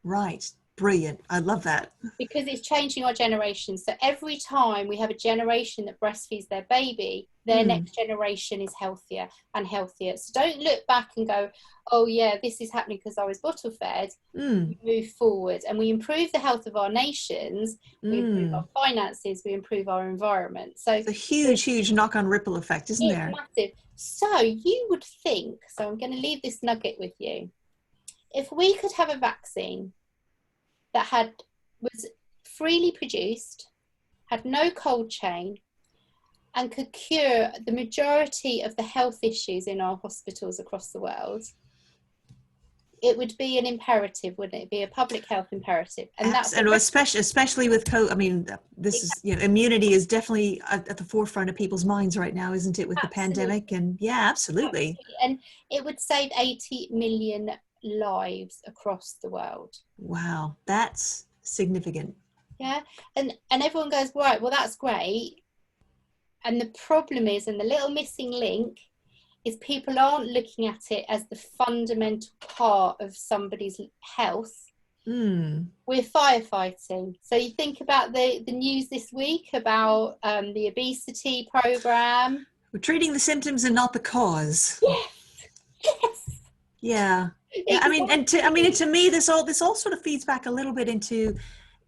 Right. Brilliant. I love that. Because it's changing our generation. So every time we have a generation that breastfeeds their baby, their next generation is healthier and healthier. So don't look back and go, oh yeah, this is happening because I was bottle fed. We move forward and we improve the health of our nations, we improve our finances, we improve our environment. So it's a huge knock-on ripple effect, isn't there? Massive. So you would think, so I'm going to leave this nugget with you. If we could have a vaccine that was freely produced, had no cold chain, and could cure the majority of the health issues in our hospitals across the world, it would be an imperative, wouldn't it? Be a public health imperative. And that's especially with COVID. I mean, this is immunity is definitely at the forefront of people's minds right now, isn't it? With the pandemic, and absolutely. And it would save 80 million lives across the world. Wow, that's significant. Yeah, and everyone goes, right, well that's great. And the problem is, and the little missing link is, people aren't looking at it as the fundamental part of somebody's health. We're firefighting. So you think about the news this week about the obesity program. We're treating the symptoms and not the cause. Yeah. Yes. Yeah. Yeah. I mean, and to me, this all sort of feeds back a little bit into,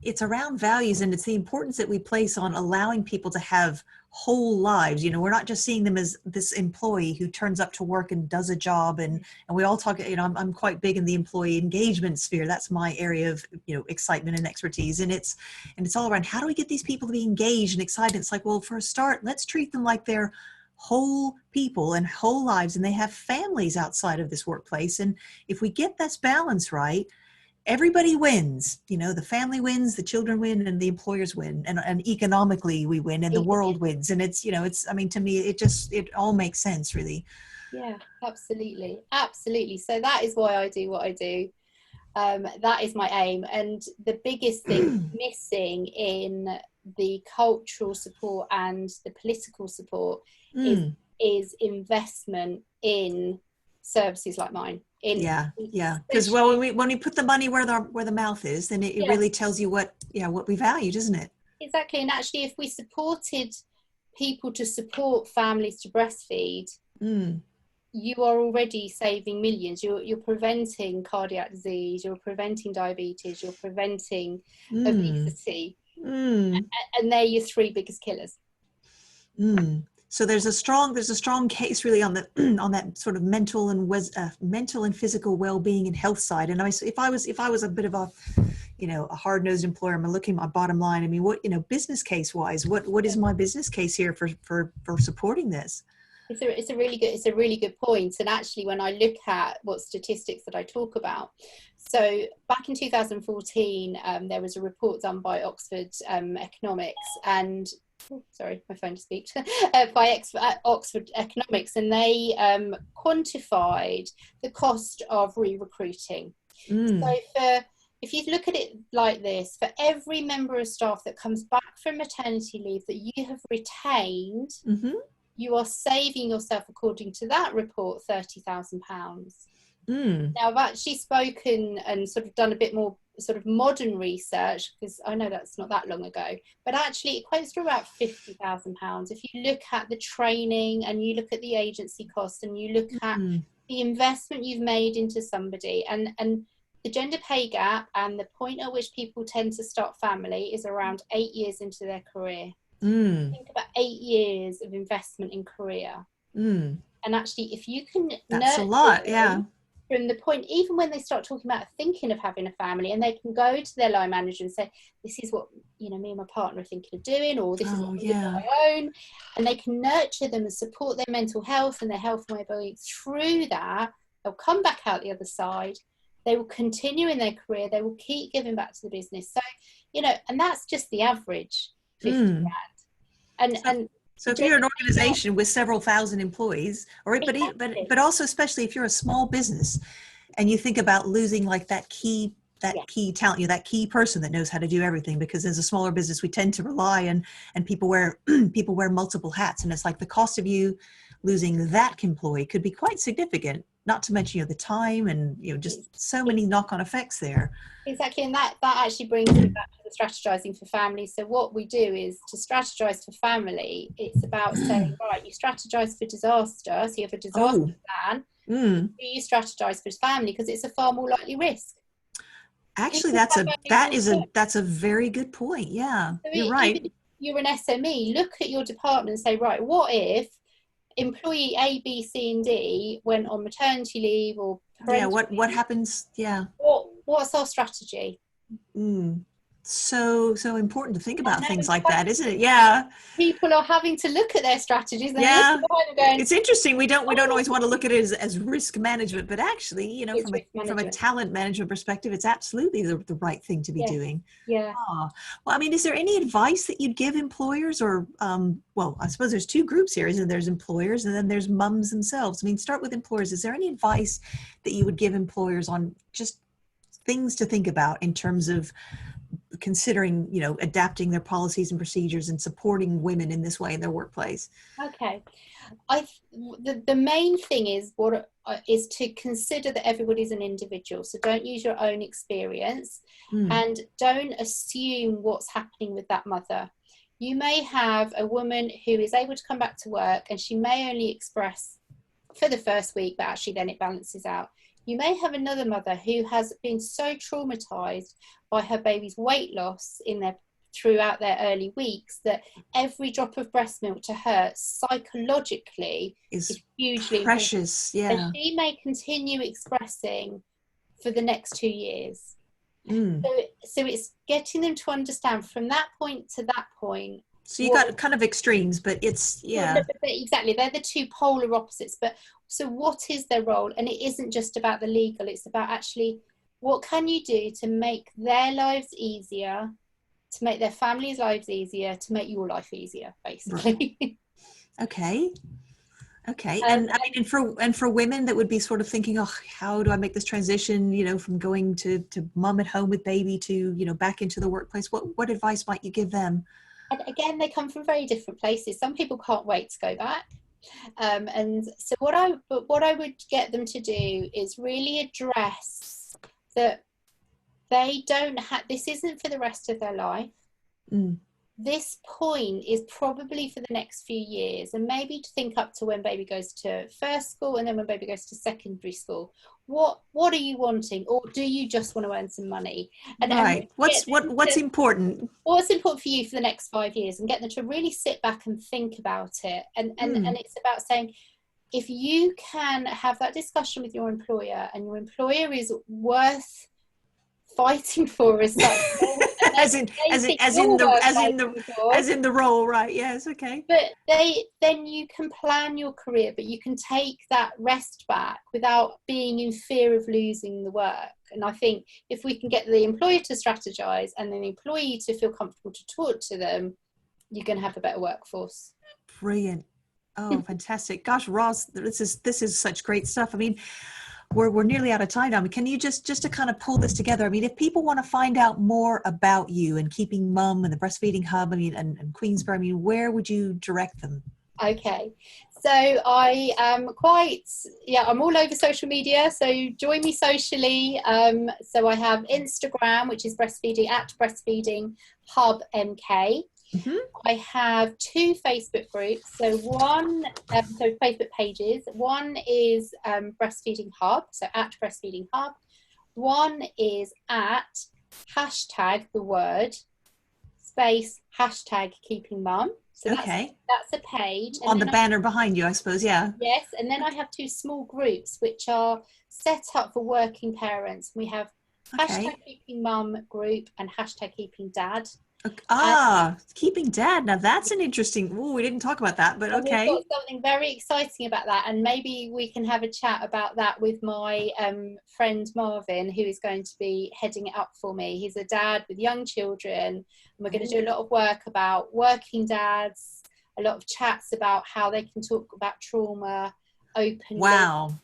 it's around values, and it's the importance that we place on allowing people to have whole lives. We're not just seeing them as this employee who turns up to work and does a job, and we all talk, I'm quite big in the employee engagement sphere. That's my area of, excitement and expertise. And it's all around, how do we get these people to be engaged and excited? It's like, well, for a start, let's treat them like they're whole people and whole lives, and they have families outside of this workplace. And if we get this balance right, everybody wins. The family wins, the children win, and the employers win, and economically we win, and the world wins. And it's I mean, to me, it all makes sense, really. Yeah, absolutely. Absolutely. So that is why I do what I do. That is my aim. And the biggest thing missing in the cultural support and the political support is investment in services like mine. Yeah, because when we put the money where the mouth is, then it really tells you what we value, doesn't it? Exactly. And actually, if we supported people to support families to breastfeed, you are already saving millions. You're preventing cardiac disease, you're preventing diabetes, you're preventing obesity, and they're your three biggest killers. So there's a strong case really on the on that sort of mental and physical well-being and health side. And if I was a bit of a a hard-nosed employer, I'm looking at my bottom line. I mean, what business case wise, what is my business case here for supporting this? It's a really good point. And actually, when I look at what statistics that I talk about, so back in 2014, there was a report done by Oxford Economics and sorry, my phone just beeped, by Oxford Economics, and they quantified the cost of re-recruiting. So if you look at it like this, for every member of staff that comes back from maternity leave that you have retained, you are saving yourself, according to that report, £30,000. Now, I've actually spoken and sort of done a bit more sort of modern research, because I know that's not that long ago, but actually it quotes to about £50,000 if you look at the training and you look at the agency costs and you look at the investment you've made into somebody, and the gender pay gap and the point at which people tend to start family is around 8 years into their career. Think about 8 years of investment in career. And actually, if you can that's a lot, from the point, even when they start talking about thinking of having a family, and they can go to their line manager and say, this is what me and my partner are thinking of doing, or this is what I'm doing on my own, and they can nurture them and support their mental health and their health and well-being through that, they'll come back out the other side, they will continue in their career, they will keep giving back to the business. So and that's just the average 50 grand. And so if you're an organization with several thousand employees, but also especially if you're a small business and you think about losing like that key talent, that key person that knows how to do everything, because as a smaller business, we tend to rely and people wear multiple hats. And it's like the cost of you losing that employee could be quite significant, not to mention, the time and, just so many knock-on effects there. Exactly. And that actually brings me back to the strategizing for families. So what we do is, to strategize for family, it's about saying, right, you strategize for disaster. So you have a disaster plan. Do you strategize for family? Because it's a far more likely risk. Actually, that's a very good point. Yeah, so you're right. Even if you're an SME, look at your department and say, right, what if employee A, B, C, and D went on maternity leave or what happens? Yeah. What's our strategy? So important to think about things like that, isn't it? Yeah. People are having to look at their strategies. And it's interesting. We don't always want to look at it as risk management, but actually, from a talent management perspective, it's absolutely the right thing to be doing. Yeah. Well, I mean, is there any advice that you'd give employers, or I suppose there's two groups here, isn't there? There's employers and then there's mums themselves. I mean, start with employers. Is there any advice that you would give employers on just things to think about in terms of considering, adapting their policies and procedures and supporting women in this way in their workplace? Okay. The main thing is to consider that everybody's an individual. So don't use your own experience and don't assume what's happening with that mother. You may have a woman who is able to come back to work and she may only express for the first week, but actually then it balances out. You may have another mother who has been so traumatized by her baby's weight loss throughout their early weeks that every drop of breast milk to her psychologically is hugely precious. important. Yeah. And she may continue expressing for the next 2 years. So it's getting them to understand from that point to that point. So you got kind of extremes, but it's, yeah. Exactly. They're the two polar opposites. But so what is their role? And it isn't just about the legal. It's about actually what can you do to make their lives easier, to make their families' lives easier, to make your life easier, basically. Right. Okay. And I mean, and for women that would be sort of thinking, oh, how do I make this transition, you know, from going to mom at home with baby to, you know, back into the workplace? What advice might you give them? And again, they come from very different places. Some people can't wait to go back. And so what I would get them to do is really address that they don't have, this isn't for the rest of their life. This point is probably for the next few years, and maybe to think up to when baby goes to first school and then when baby goes to secondary school. What are you wanting, or do you just want to earn some money? And what's important? What's important for you for the next 5 years, and get them to really sit back and think about it. And it's about saying, if you can have that discussion with your employer, and your employer is worth fighting for as such, as in the role, right? Yes, okay. But then you can plan your career, but you can take that rest back without being in fear of losing the work. And I think if we can get the employer to strategize and then the employee to feel comfortable to talk to them, you're going to have a better workforce. Brilliant. Oh, fantastic. Gosh, Roz, this is such great stuff. I mean, we're nearly out of time now. Can you just to kind of pull this together? I mean, if people want to find out more about you and Keeping Mum and the Breastfeeding Hub, I mean, and Queensborough, I mean, where would you direct them? Okay. So I am I'm all over social media. So join me socially. So I have Instagram, which is Breastfeeding Hub MK. I have 2 Facebook groups. So Facebook pages. One is Breastfeeding Hub, so at Breastfeeding Hub. One is at #Keeping Mum. So that's a page. On the banner behind you, I suppose, yeah. Yes, and then I have 2 small groups which are set up for working parents. We have #Keeping Mum group and #Keeping Dad. Keeping Dad. Now that's an interesting. We didn't talk about that, but okay. We've got something very exciting about that, and maybe we can have a chat about that with my friend Marvin, who is going to be heading it up for me. He's a dad with young children, and we're going to do a lot of work about working dads, a lot of chats about how they can talk about trauma openly. Wow.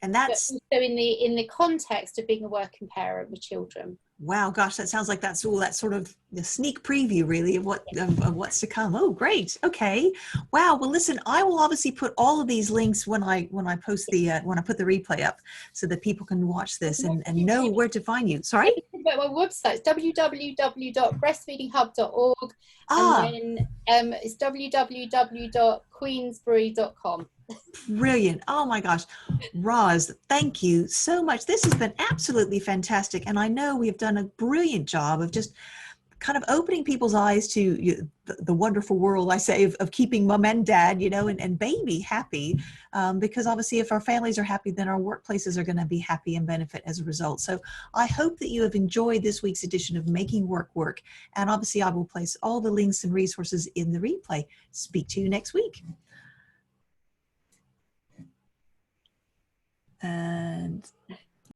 And that's also in the context of being a working parent with children. Wow, gosh, that sounds like that's sort of the sneak preview, really, of what's to come. Oh, great. Okay. Wow. Well, listen, I will obviously put all of these links when I post when I put the replay up, so that people can watch this and know where to find you. Sorry. My website is www.breastfeedinghub.org, and then it's www.queensbury.com. Brilliant. Oh my gosh. Roz, thank you so much. This has been absolutely fantastic. And I know we have done a brilliant job of just kind of opening people's eyes to the wonderful world, I say, of keeping mom and dad, you know, and baby happy. Because obviously if our families are happy, then our workplaces are going to be happy and benefit as a result. So I hope that you have enjoyed this week's edition of Making Work Work. And obviously I will place all the links and resources in the replay. Speak to you next week. And